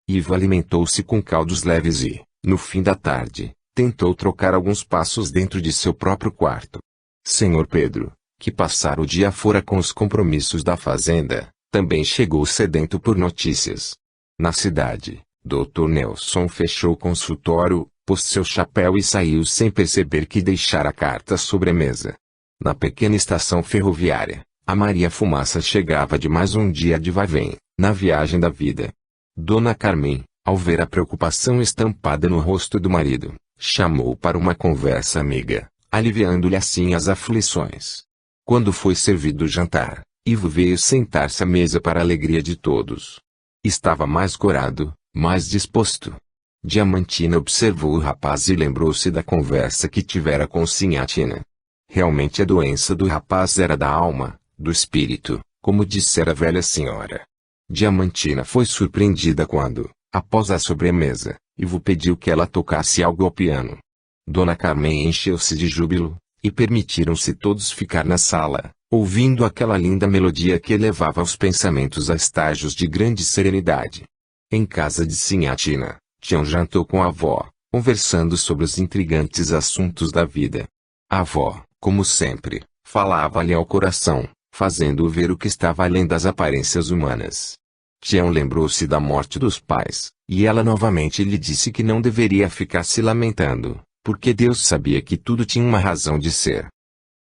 Speaker 1: Ivo alimentou-se com caldos leves e, no fim da tarde, tentou trocar alguns passos dentro de seu próprio quarto. Senhor Pedro, que passara o dia fora com os compromissos da fazenda, também chegou sedento por notícias. Na cidade, Dr. Nelson fechou o consultório, pôs seu chapéu e saiu sem perceber que deixara a carta sobre a mesa. Na pequena estação ferroviária, a Maria Fumaça chegava de mais um dia de vai-vem, na viagem da vida. Dona Carmen, ao ver a preocupação estampada no rosto do marido, chamou para uma conversa amiga, aliviando-lhe assim as aflições. Quando foi servido o jantar, Ivo veio sentar-se à mesa para a alegria de todos. Estava mais corado, mais disposto. Diamantina observou o rapaz e lembrou-se da conversa que tivera com Sinhatina. Realmente a doença do rapaz era da alma, do espírito, como dissera a velha senhora. Diamantina foi surpreendida quando, após a sobremesa, Ivo pediu que ela tocasse algo ao piano. Dona Carmen encheu-se de júbilo, e permitiram-se todos ficar na sala, ouvindo aquela linda melodia que elevava os pensamentos a estágios de grande serenidade. Em casa de Sinhatina, Tião jantou com a avó, conversando sobre os intrigantes assuntos da vida. A avó, como sempre, falava-lhe ao coração, fazendo-o ver o que estava além das aparências humanas. Tião lembrou-se da morte dos pais, e ela novamente lhe disse que não deveria ficar se lamentando, porque Deus sabia que tudo tinha uma razão de ser.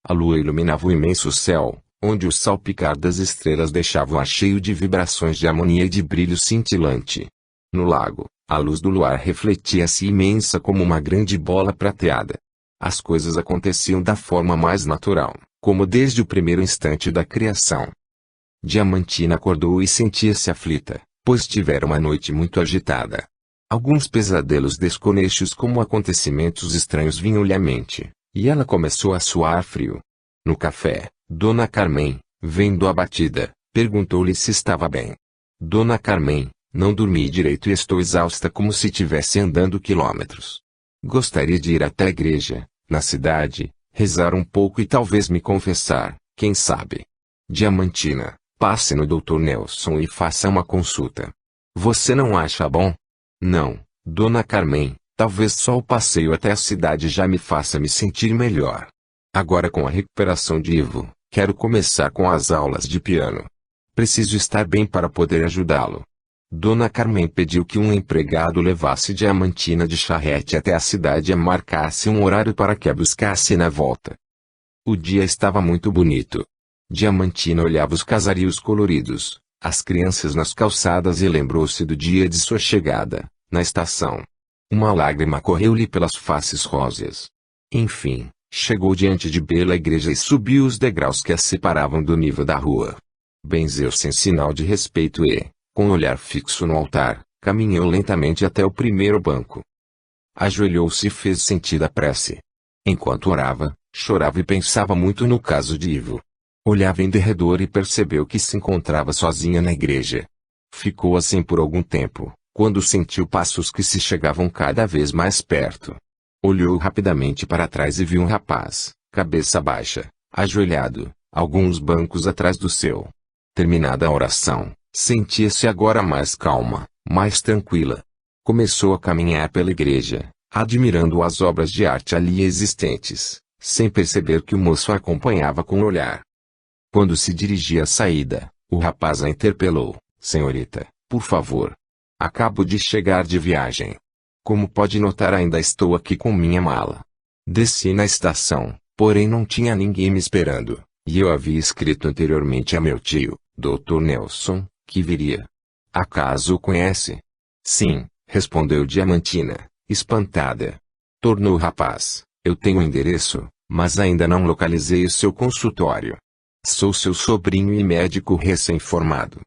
Speaker 1: A lua iluminava o imenso céu, onde o salpicar das estrelas deixava o ar cheio de vibrações de harmonia e de brilho cintilante. No lago, a luz do luar refletia-se imensa como uma grande bola prateada. As coisas aconteciam da forma mais natural, como desde o primeiro instante da criação. Diamantina acordou e sentia-se aflita, pois tivera uma noite muito agitada. Alguns pesadelos desconexos como acontecimentos estranhos vinham-lhe à mente, e ela começou a suar frio. No café, Dona Carmen, vendo abatida, perguntou-lhe se estava bem. Dona Carmen, não dormi direito e estou exausta como se tivesse andando quilômetros. Gostaria de ir até a igreja, na cidade, rezar um pouco e talvez me confessar, quem sabe. Diamantina, passe no Dr. Nelson e faça uma consulta. Você não acha bom? Não, Dona Carmen, talvez só o passeio até a cidade já me faça me sentir melhor. Agora com a recuperação de Ivo, quero começar com as aulas de piano. Preciso estar bem para poder ajudá-lo. Dona Carmen pediu que um empregado levasse Diamantina de charrete até a cidade e marcasse um horário para que a buscasse na volta. O dia estava muito bonito. Diamantina olhava os casarios coloridos, as crianças nas calçadas e lembrou-se do dia de sua chegada, na estação. Uma lágrima correu-lhe pelas faces róseas. Enfim, chegou diante de bela igreja e subiu os degraus que a separavam do nível da rua. Benzeu-se em sinal de respeito e, com o olhar fixo no altar, caminhou lentamente até o primeiro banco. Ajoelhou-se e fez sentida a prece. Enquanto orava, chorava e pensava muito no caso de Ivo. Olhava em derredor e percebeu que se encontrava sozinha na igreja. Ficou assim por algum tempo, quando sentiu passos que se chegavam cada vez mais perto. Olhou rapidamente para trás e viu um rapaz, cabeça baixa, ajoelhado, alguns bancos atrás do seu. Terminada a oração, sentia-se agora mais calma, mais tranquila. Começou a caminhar pela igreja, admirando as obras de arte ali existentes, sem perceber que o moço a acompanhava com o olhar. Quando se dirigia à saída, o rapaz a interpelou: "Senhorita, por favor. Acabo de chegar de viagem. Como pode notar, ainda estou aqui com minha mala. Desci na estação, porém não tinha ninguém me esperando, e eu havia escrito anteriormente a meu tio, Dr. Nelson, que viria. Acaso o conhece?" "Sim", respondeu Diamantina, espantada. Tornou o rapaz: "Eu tenho o endereço, mas ainda não localizei o seu consultório. Sou seu sobrinho e médico recém-formado.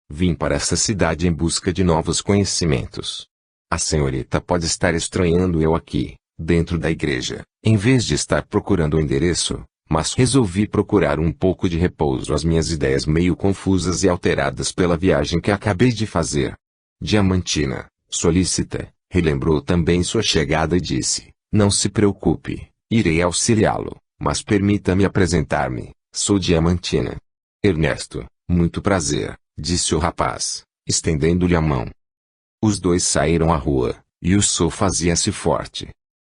Speaker 1: Vim para essa cidade em busca de novos conhecimentos. A senhorita pode estar estranhando eu aqui, dentro da igreja, em vez de estar procurando o endereço, mas resolvi procurar um pouco de repouso às minhas ideias meio confusas e alteradas pela viagem que acabei de fazer." Diamantina, solícita, relembrou também sua chegada e disse: "Não se preocupe, irei auxiliá-lo, mas permita-me apresentar-me. Sou Diamantina." "Ernesto, muito prazer", disse o rapaz, estendendo-lhe a mão. Os dois saíram à rua, e o sol fazia-se forte.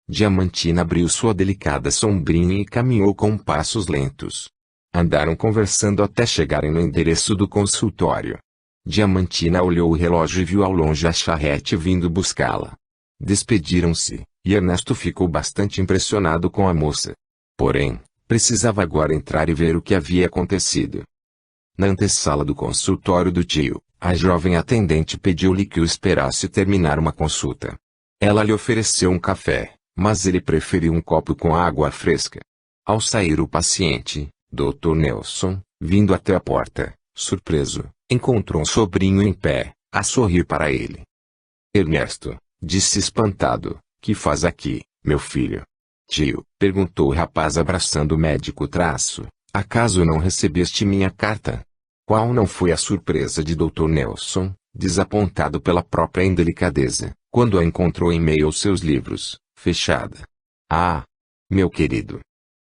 Speaker 1: Diamantina abriu sua delicada sombrinha e caminhou com passos lentos. Andaram conversando até chegarem no endereço do consultório. Diamantina olhou o relógio e viu ao longe a charrete vindo buscá-la. Despediram-se, e Ernesto ficou bastante impressionado com a moça. Porém, precisava agora entrar e ver o que havia acontecido. Na antessala do consultório do tio, a jovem atendente pediu-lhe que o esperasse terminar uma consulta. Ela lhe ofereceu um café, mas ele preferiu um copo com água fresca. Ao sair o paciente, Dr. Nelson, vindo até a porta, surpreso, encontrou um sobrinho em pé, a sorrir para ele. "Ernesto", disse espantado, "que faz aqui, meu filho?" "Tio", perguntou o rapaz abraçando o médico traço, "acaso não recebeste minha carta?" Qual não foi a surpresa de Dr. Nelson, desapontado pela própria indelicadeza, quando a encontrou em meio aos seus livros, fechada. "Ah, meu querido.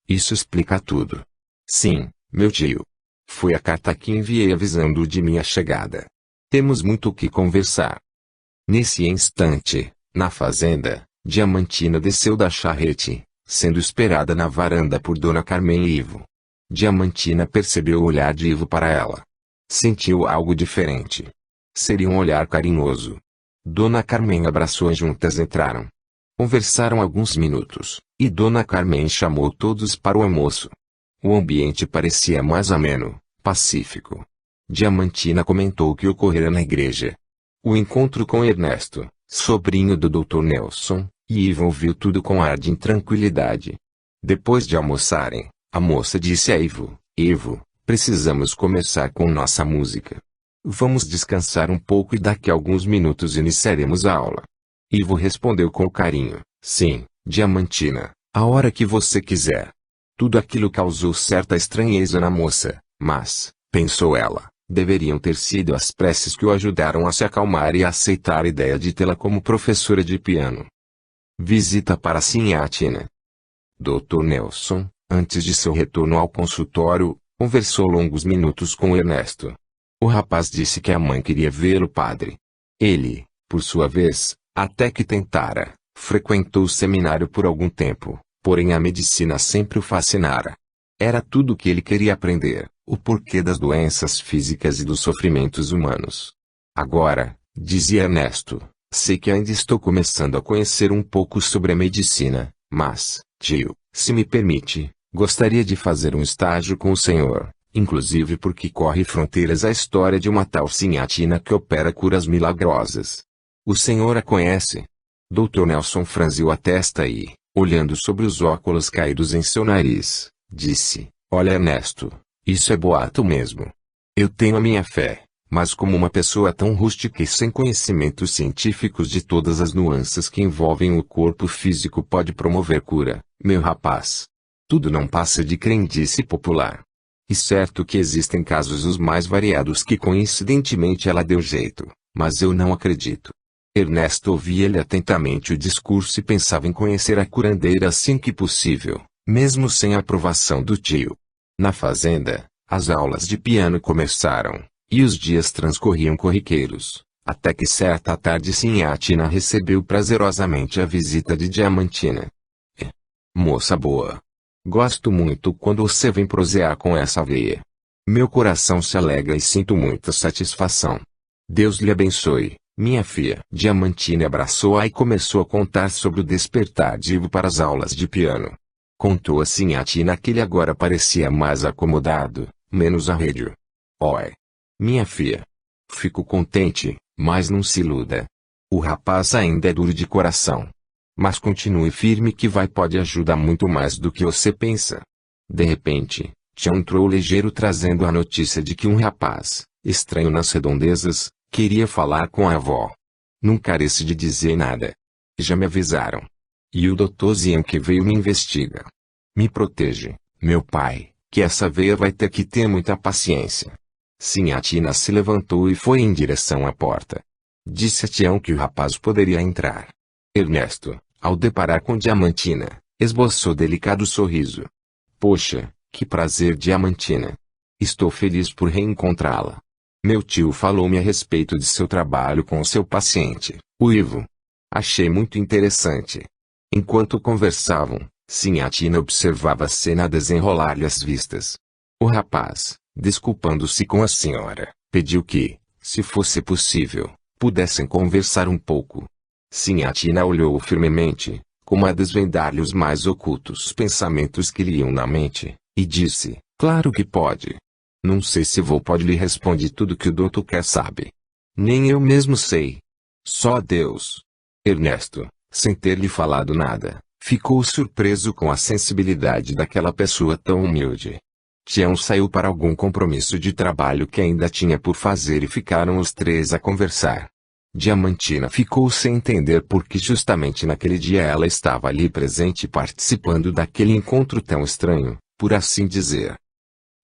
Speaker 1: Isso explica tudo." "Sim, meu tio. Foi a carta que enviei avisando de minha chegada. Temos muito o que conversar." Nesse instante, na fazenda, Diamantina desceu da charrete, sendo esperada na varanda por Dona Carmen e Ivo. Diamantina percebeu o olhar de Ivo para ela. Sentiu algo diferente. Seria um olhar carinhoso. Dona Carmen abraçou e juntas entraram. Conversaram alguns minutos, e Dona Carmen chamou todos para o almoço. O ambiente parecia mais ameno, pacífico. Diamantina comentou o que ocorrera na igreja. O encontro com Ernesto, sobrinho do Dr. Nelson, e Ivo ouviu tudo com ar de intranquilidade. Depois de almoçarem, a moça disse a Ivo: "Ivo, precisamos começar com nossa música. Vamos descansar um pouco e daqui a alguns minutos iniciaremos a aula." Ivo respondeu com carinho: "Sim, Diamantina, a hora que você quiser." Tudo aquilo causou certa estranheza na moça, mas, pensou ela, deveriam ter sido as preces que o ajudaram a se acalmar e a aceitar a ideia de tê-la como professora de piano. Visita para Sinhatina. Dr. Nelson, antes de seu retorno ao consultório, conversou longos minutos com Ernesto. O rapaz disse que a mãe queria ver o padre. Ele, por sua vez, até que tentara, frequentou o seminário por algum tempo, porém a medicina sempre o fascinara. Era tudo o que ele queria aprender, o porquê das doenças físicas e dos sofrimentos humanos. "Agora", dizia Ernesto, "sei que ainda estou começando a conhecer um pouco sobre a medicina, mas, tio, se me permite, gostaria de fazer um estágio com o senhor, inclusive porque corre fronteiras a história de uma tal Sinhatina que opera curas milagrosas. O senhor a conhece? Dr. Nelson franziu a testa e, olhando sobre os óculos caídos em seu nariz, disse: Olha, Ernesto, isso é boato mesmo. Eu tenho a minha fé, mas como uma pessoa tão rústica e sem conhecimentos científicos de todas as nuances que envolvem o corpo físico pode promover cura, meu rapaz? Tudo não passa de crendice popular. E certo que existem casos os mais variados que coincidentemente ela deu jeito, mas eu não acredito. Ernesto ouvia-lhe atentamente o discurso e pensava em conhecer a curandeira assim que possível, mesmo sem a aprovação do tio. Na fazenda, as aulas de piano começaram, e os dias transcorriam corriqueiros, até que certa tarde Sinhatina recebeu prazerosamente a visita de Diamantina. Moça boa. Gosto muito quando você vem prosear com essa veia. Meu coração se alegra e sinto muita satisfação. Deus lhe abençoe, minha filha. Diamantina abraçou-a e começou a contar sobre o despertar de Ivo para as aulas de piano. Contou a Sinhatina que ele agora parecia mais acomodado, menos arredio. Oi. Minha filha. Fico contente, mas não se iluda. O rapaz ainda é duro de coração. Mas continue firme que pode ajudar muito mais do que você pensa. De repente, Tião entrou ligeiro trazendo a notícia de que um rapaz, estranho nas redondezas, queria falar com a avó. Não carece de dizer nada. Já me avisaram. E o doutor Zian que veio me investiga. Me protege, meu pai, que essa veia vai ter que ter muita paciência. Sinhatina se levantou e foi em direção à porta. Disse a Tião que o rapaz poderia entrar. Ernesto, ao deparar com Diamantina, esboçou delicado sorriso. Poxa, que prazer, Diamantina. Estou feliz por reencontrá-la. Meu tio falou-me a respeito de seu trabalho com o seu paciente, o Ivo. Achei muito interessante. Enquanto conversavam, Sinhatina observava a cena a desenrolar-lhe as vistas. O rapaz, desculpando-se com a senhora, pediu que, se fosse possível, pudessem conversar um pouco. Sinhatina olhou-o firmemente, como a desvendar-lhe os mais ocultos pensamentos que lhe iam na mente, e disse: Claro que pode. Não sei se pode lhe responder tudo que o doutor quer sabe. Nem eu mesmo sei. Só Deus. Ernesto, sem ter lhe falado nada, ficou surpreso com a sensibilidade daquela pessoa tão humilde. Tião saiu para algum compromisso de trabalho que ainda tinha por fazer e ficaram os três a conversar. Diamantina ficou sem entender por que justamente naquele dia ela estava ali presente participando daquele encontro tão estranho, por assim dizer.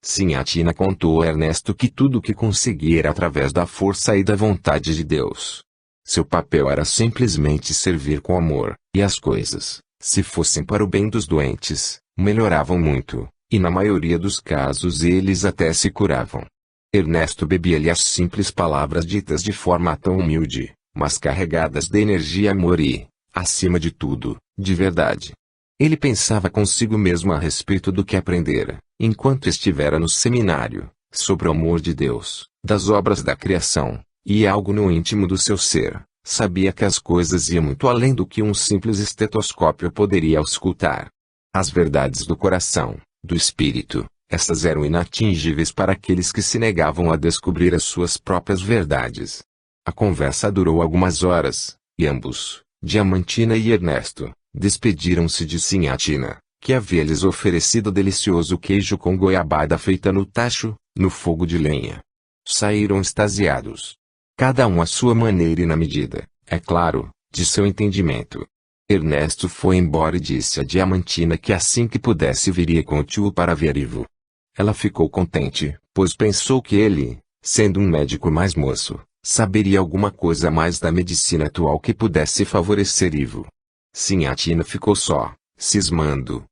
Speaker 1: Sinhatina contou a Ernesto que tudo o que conseguia era através da força e da vontade de Deus. Seu papel era simplesmente servir com amor, e as coisas, se fossem para o bem dos doentes, melhoravam muito, e na maioria dos casos eles até se curavam. Ernesto bebia-lhe as simples palavras ditas de forma tão humilde, mas carregadas de energia e amor e, acima de tudo, de verdade. Ele pensava consigo mesmo a respeito do que aprendera, enquanto estivera no seminário, sobre o amor de Deus, das obras da criação, e algo no íntimo do seu ser, sabia que as coisas iam muito além do que um simples estetoscópio poderia auscultar. As verdades do coração, do espírito, essas eram inatingíveis para aqueles que se negavam a descobrir as suas próprias verdades. A conversa durou algumas horas, e ambos, Diamantina e Ernesto, despediram-se de Sinhatina, que havia-lhes oferecido delicioso queijo com goiabada feita no tacho, no fogo de lenha. Saíram extasiados. Cada um à sua maneira e na medida, é claro, de seu entendimento. Ernesto foi embora e disse a Diamantina que assim que pudesse viria com o tio para ver Ivo. Ela ficou contente, pois pensou que ele, sendo um médico mais moço, saberia alguma coisa mais da medicina atual que pudesse favorecer Ivo. Sinhatina ficou só, cismando.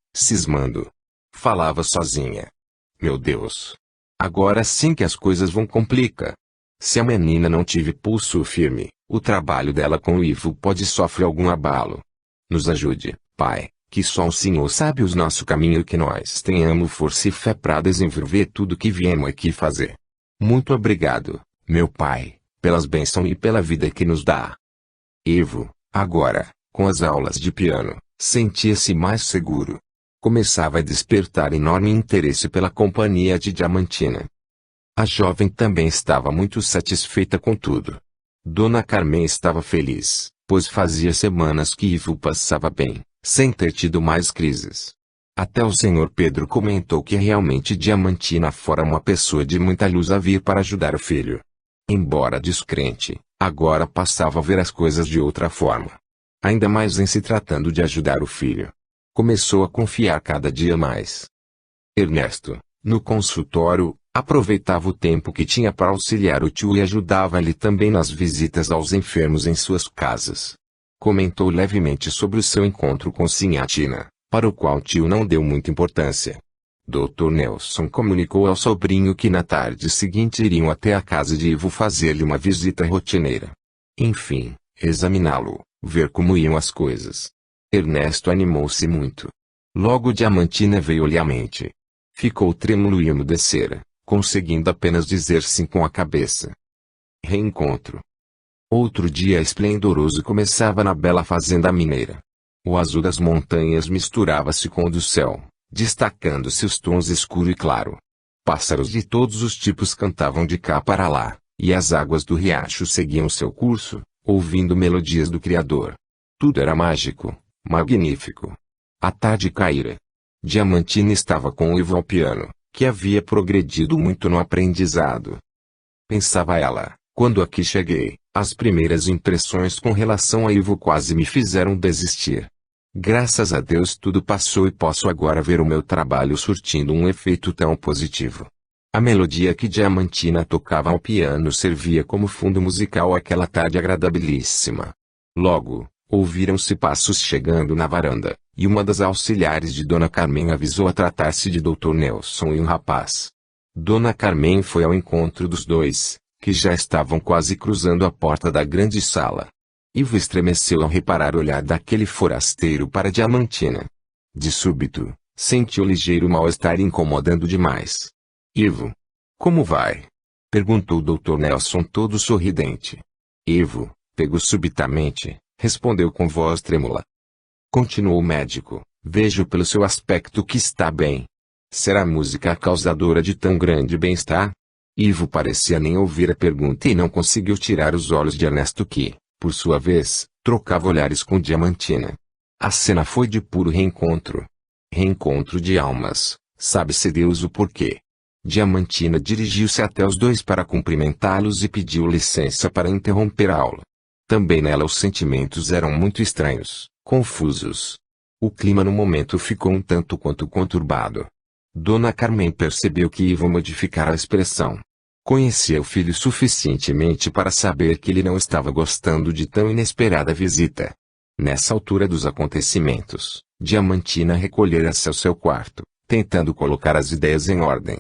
Speaker 1: Falava sozinha. Meu Deus! Agora sim que as coisas vão complicar. Se a menina não tiver pulso firme, o trabalho dela com o Ivo pode sofrer algum abalo. Nos ajude, Pai, que só o Senhor sabe o nosso caminho e que nós tenhamos força e fé para desenvolver tudo que viemos aqui fazer. Muito obrigado, meu Pai, pelas bênçãos e pela vida que nos dá. Ivo, agora, com as aulas de piano, sentia-se mais seguro. começava a despertar enorme interesse pela companhia de Diamantina. A jovem também estava muito satisfeita com tudo. Dona Carmen estava feliz, pois fazia semanas que Ivo passava bem, sem ter tido mais crises. Até o Sr. Pedro comentou que realmente Diamantina fora uma pessoa de muita luz a vir para ajudar o filho. Embora descrente, agora passava a ver as coisas de outra forma. Ainda mais em se tratando de ajudar o filho. Começou a confiar cada dia mais. Ernesto, no consultório, aproveitava o tempo que tinha para auxiliar o tio e ajudava-lhe também nas visitas aos enfermos em suas casas. Comentou levemente sobre o seu encontro com Sinhatina, para o qual o tio não deu muita importância. Dr. Nelson comunicou ao sobrinho que na tarde seguinte iriam até a casa de Ivo fazer-lhe uma visita rotineira. Enfim, examiná-lo, ver como iam as coisas. Ernesto animou-se muito. Logo Diamantina veio-lhe à mente. Ficou trêmulo e emudecera, conseguindo apenas dizer sim com a cabeça. Reencontro. Outro dia esplendoroso começava na bela fazenda mineira. O azul das montanhas misturava-se com o do céu, destacando-se os tons escuro e claro. Pássaros de todos os tipos cantavam de cá para lá, e as águas do riacho seguiam seu curso, ouvindo melodias do Criador. Tudo era mágico, magnífico. A tarde caíra. Diamantina estava com o Ivo ao piano, que havia progredido muito no aprendizado. Pensava ela, quando aqui cheguei, as primeiras impressões com relação a Ivo quase me fizeram desistir. Graças a Deus tudo passou e posso agora ver o meu trabalho surtindo um efeito tão positivo. A melodia que Diamantina tocava ao piano servia como fundo musical àquela tarde agradabilíssima. Logo, ouviram-se passos chegando na varanda, e uma das auxiliares de Dona Carmen avisou a tratar-se de Dr. Nelson e um rapaz. Dona Carmen foi ao encontro dos dois, que já estavam quase cruzando a porta da grande sala. Ivo estremeceu ao reparar o olhar daquele forasteiro para Diamantina. De súbito, sentiu ligeiro mal-estar incomodando demais. Ivo, como vai? Perguntou o Dr. Nelson todo sorridente. Ivo, pego subitamente, respondeu com voz trêmula. Continuou o médico, vejo pelo seu aspecto que está bem. Será a música a causadora de tão grande bem-estar? Ivo parecia nem ouvir a pergunta e não conseguiu tirar os olhos de Ernesto que, por sua vez, trocava olhares com Diamantina. A cena foi de puro reencontro. Reencontro de almas, sabe-se Deus o porquê. Diamantina dirigiu-se até os dois para cumprimentá-los e pediu licença para interromper a aula. Também nela os sentimentos eram muito estranhos, confusos. O clima no momento ficou um tanto quanto conturbado. Dona Carmen percebeu que Ivo modificara a expressão. Conhecia o filho suficientemente para saber que ele não estava gostando de tão inesperada visita. Nessa altura dos acontecimentos, Diamantina recolhera-se ao seu quarto, tentando colocar as ideias em ordem.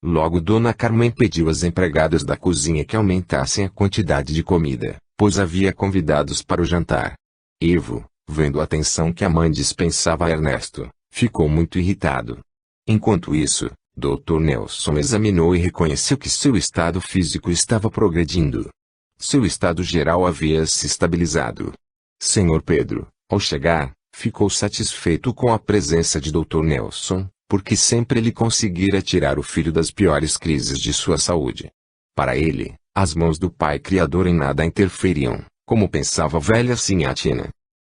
Speaker 1: Logo Dona Carmen pediu às empregadas da cozinha que aumentassem a quantidade de comida, pois havia convidados para o jantar. Ivo, vendo a atenção que a mãe dispensava a Ernesto, ficou muito irritado. Enquanto isso, Dr. Nelson examinou e reconheceu que seu estado físico estava progredindo. Seu estado geral havia se estabilizado. Sr. Pedro, ao chegar, ficou satisfeito com a presença de Dr. Nelson, porque sempre ele conseguira tirar o filho das piores crises de sua saúde. Para ele, as mãos do Pai Criador em nada interferiam, como pensava a velha Sinhatina.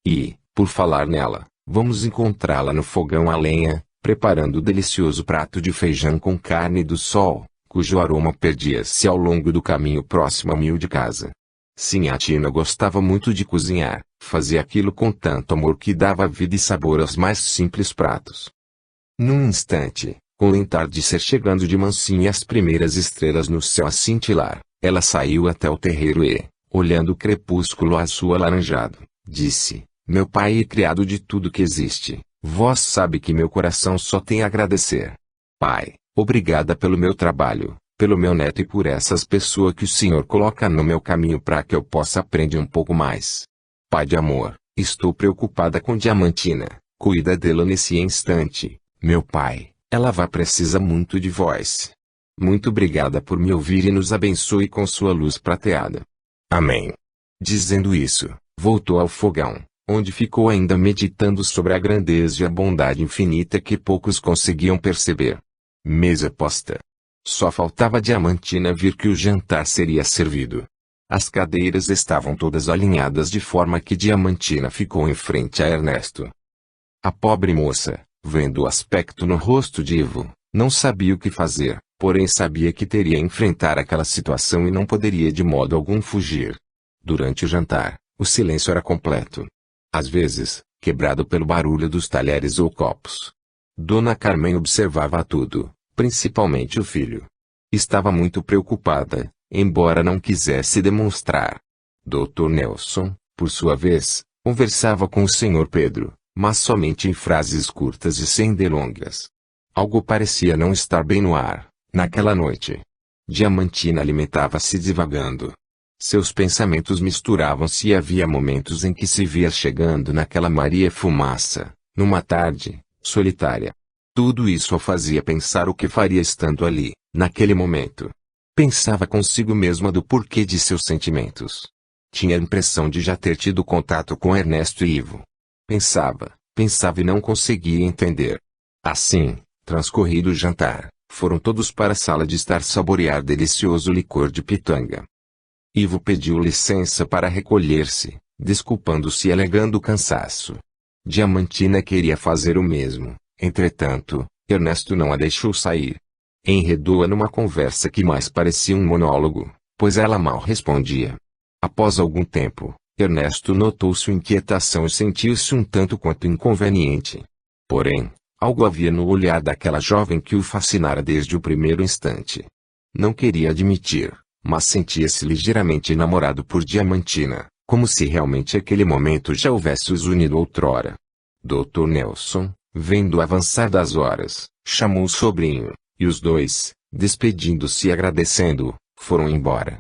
Speaker 1: E, por falar nela, vamos encontrá-la no fogão a lenha, preparando o delicioso prato de feijão com carne do sol, cujo aroma perdia-se ao longo do caminho próximo à humilde casa. Sinhatina gostava muito de cozinhar, fazia aquilo com tanto amor que dava vida e sabor aos mais simples pratos. Num instante, com o entardecer chegando de mansinho e as primeiras estrelas no céu a cintilar, ela saiu até o terreiro e, olhando o crepúsculo azul alaranjado, disse: Meu Pai e Criado de tudo que existe, vós sabe que meu coração só tem a agradecer. Pai, obrigada pelo meu trabalho, pelo meu neto e por essas pessoas que o Senhor coloca no meu caminho para que eu possa aprender um pouco mais. Pai de amor, estou preocupada com Diamantina, cuida dela nesse instante, meu Pai, ela vai precisar muito de vós. Muito obrigada por me ouvir e nos abençoe com sua luz prateada. Amém. Dizendo isso, voltou ao fogão, onde ficou ainda meditando sobre a grandeza e a bondade infinita que poucos conseguiam perceber. Mesa posta. Só faltava Diamantina vir que o jantar seria servido. As cadeiras estavam todas alinhadas de forma que Diamantina ficou em frente a Ernesto. A pobre moça, vendo o aspecto no rosto de Ivo, não sabia o que fazer, porém sabia que teria que enfrentar aquela situação e não poderia de modo algum fugir. Durante o jantar, o silêncio era completo. Às vezes, quebrado pelo barulho dos talheres ou copos. Dona Carmen observava tudo, principalmente o filho. Estava muito preocupada, embora não quisesse demonstrar. Dr. Nelson, por sua vez, conversava com o Sr. Pedro, mas somente em frases curtas e sem delongas. Algo parecia não estar bem no ar, naquela noite. Diamantina alimentava-se divagando. Seus pensamentos misturavam-se e havia momentos em que se via chegando naquela Maria Fumaça, numa tarde, solitária. Tudo isso a fazia pensar o que faria estando ali, naquele momento. Pensava consigo mesma do porquê de seus sentimentos. Tinha a impressão de já ter tido contato com Ernesto e Ivo. Pensava e não conseguia entender. Assim, transcorrido o jantar, foram todos para a sala de estar saborear delicioso licor de pitanga. Ivo pediu licença para recolher-se, desculpando-se e alegando cansaço. Diamantina queria fazer o mesmo, entretanto, Ernesto não a deixou sair. Enredou-a numa conversa que mais parecia um monólogo, pois ela mal respondia. Após algum tempo, Ernesto notou sua inquietação e sentiu-se um tanto quanto inconveniente. Porém, algo havia no olhar daquela jovem que o fascinara desde o primeiro instante. Não queria admitir, mas sentia-se ligeiramente enamorado por Diamantina, como se realmente aquele momento já houvesse os unido outrora. Dr. Nelson, vendo o avançar das horas, chamou o sobrinho, e os dois, despedindo-se e agradecendo, foram embora.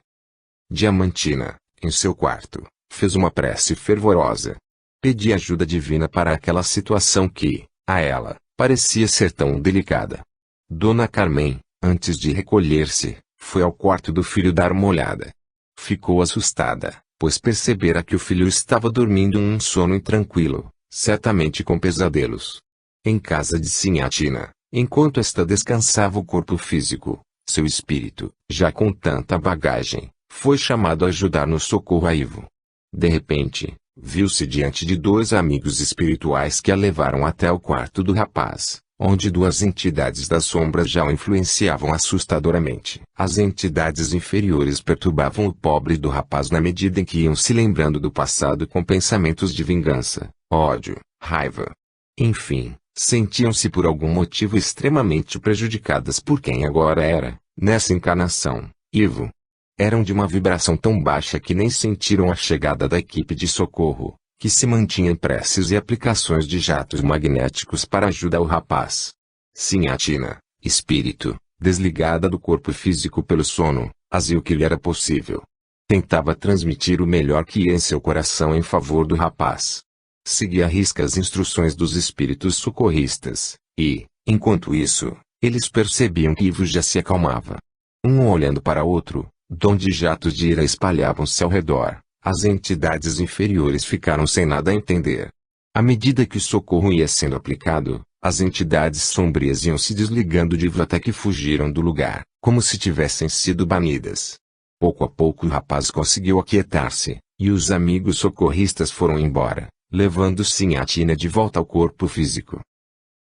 Speaker 1: Diamantina, em seu quarto, fez uma prece fervorosa. Pedia ajuda divina para aquela situação que, a ela, parecia ser tão delicada. Dona Carmen, antes de recolher-se, foi ao quarto do filho dar uma olhada. Ficou assustada, pois percebera que o filho estava dormindo um sono intranquilo, certamente com pesadelos. Em casa de Sinhatina, enquanto esta descansava o corpo físico, seu espírito, já com tanta bagagem, foi chamado a ajudar no socorro a Ivo. De repente, viu-se diante de dois amigos espirituais que a levaram até o quarto do rapaz, onde duas entidades das sombras já o influenciavam assustadoramente. As entidades inferiores perturbavam o pobre do rapaz na medida em que iam se lembrando do passado com pensamentos de vingança, ódio, raiva. Enfim, sentiam-se por algum motivo extremamente prejudicadas por quem agora era, nessa encarnação, Ivo. Eram de uma vibração tão baixa que nem sentiram a chegada da equipe de socorro, que se mantinha em preces e aplicações de jatos magnéticos para ajudar o rapaz. Sinhatina, espírito, desligada do corpo físico pelo sono, fazia o que lhe era possível. Tentava transmitir o melhor que ia em seu coração em favor do rapaz. Seguia à risca as instruções dos espíritos socorristas, e, enquanto isso, eles percebiam que Ivo já se acalmava. Um olhando para outro, donde jatos de ira espalhavam-se ao redor, as entidades inferiores ficaram sem nada a entender. À medida que o socorro ia sendo aplicado, as entidades sombrias iam se desligando de Ivo até que fugiram do lugar, como se tivessem sido banidas. Pouco a pouco o rapaz conseguiu aquietar-se, e os amigos socorristas foram embora, levando Sinhatina de volta ao corpo físico.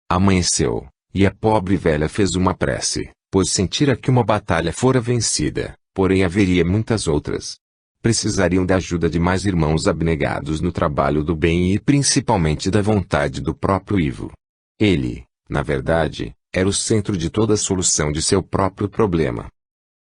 Speaker 1: Amanheceu, e a pobre velha fez uma prece, pois sentira que uma batalha fora vencida, porém haveria muitas outras. Precisariam da ajuda de mais irmãos abnegados no trabalho do bem e principalmente da vontade do próprio Ivo. Ele, na verdade, era o centro de toda a solução de seu próprio problema.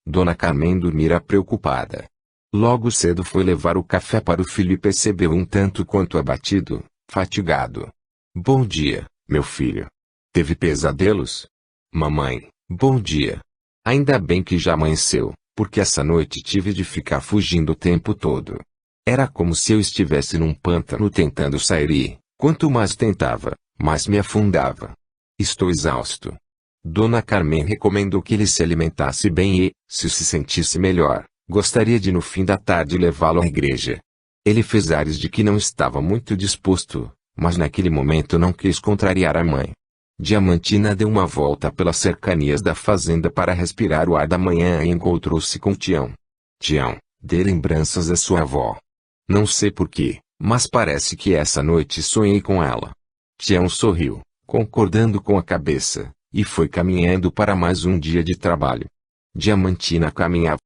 Speaker 1: Dona Carmen dormira preocupada. Logo cedo foi levar o café para o filho e percebeu um tanto quanto abatido, fatigado. Bom dia, meu filho. Teve pesadelos? Mamãe, bom dia. Ainda bem que já amanheceu, porque essa noite tive de ficar fugindo o tempo todo. Era como se eu estivesse num pântano tentando sair e, quanto mais tentava, mais me afundava. Estou exausto. Dona Carmen recomendou que ele se alimentasse bem e, se sentisse melhor, gostaria de no fim da tarde levá-lo à igreja. Ele fez ares de que não estava muito disposto, mas naquele momento não quis contrariar a mãe. Diamantina deu uma volta pelas cercanias da fazenda para respirar o ar da manhã e encontrou-se com Tião. Tião, dê lembranças à sua avó. Não sei porquê, mas parece que essa noite sonhei com ela. Tião sorriu, concordando com a cabeça, e foi caminhando para mais um dia de trabalho. Diamantina caminhava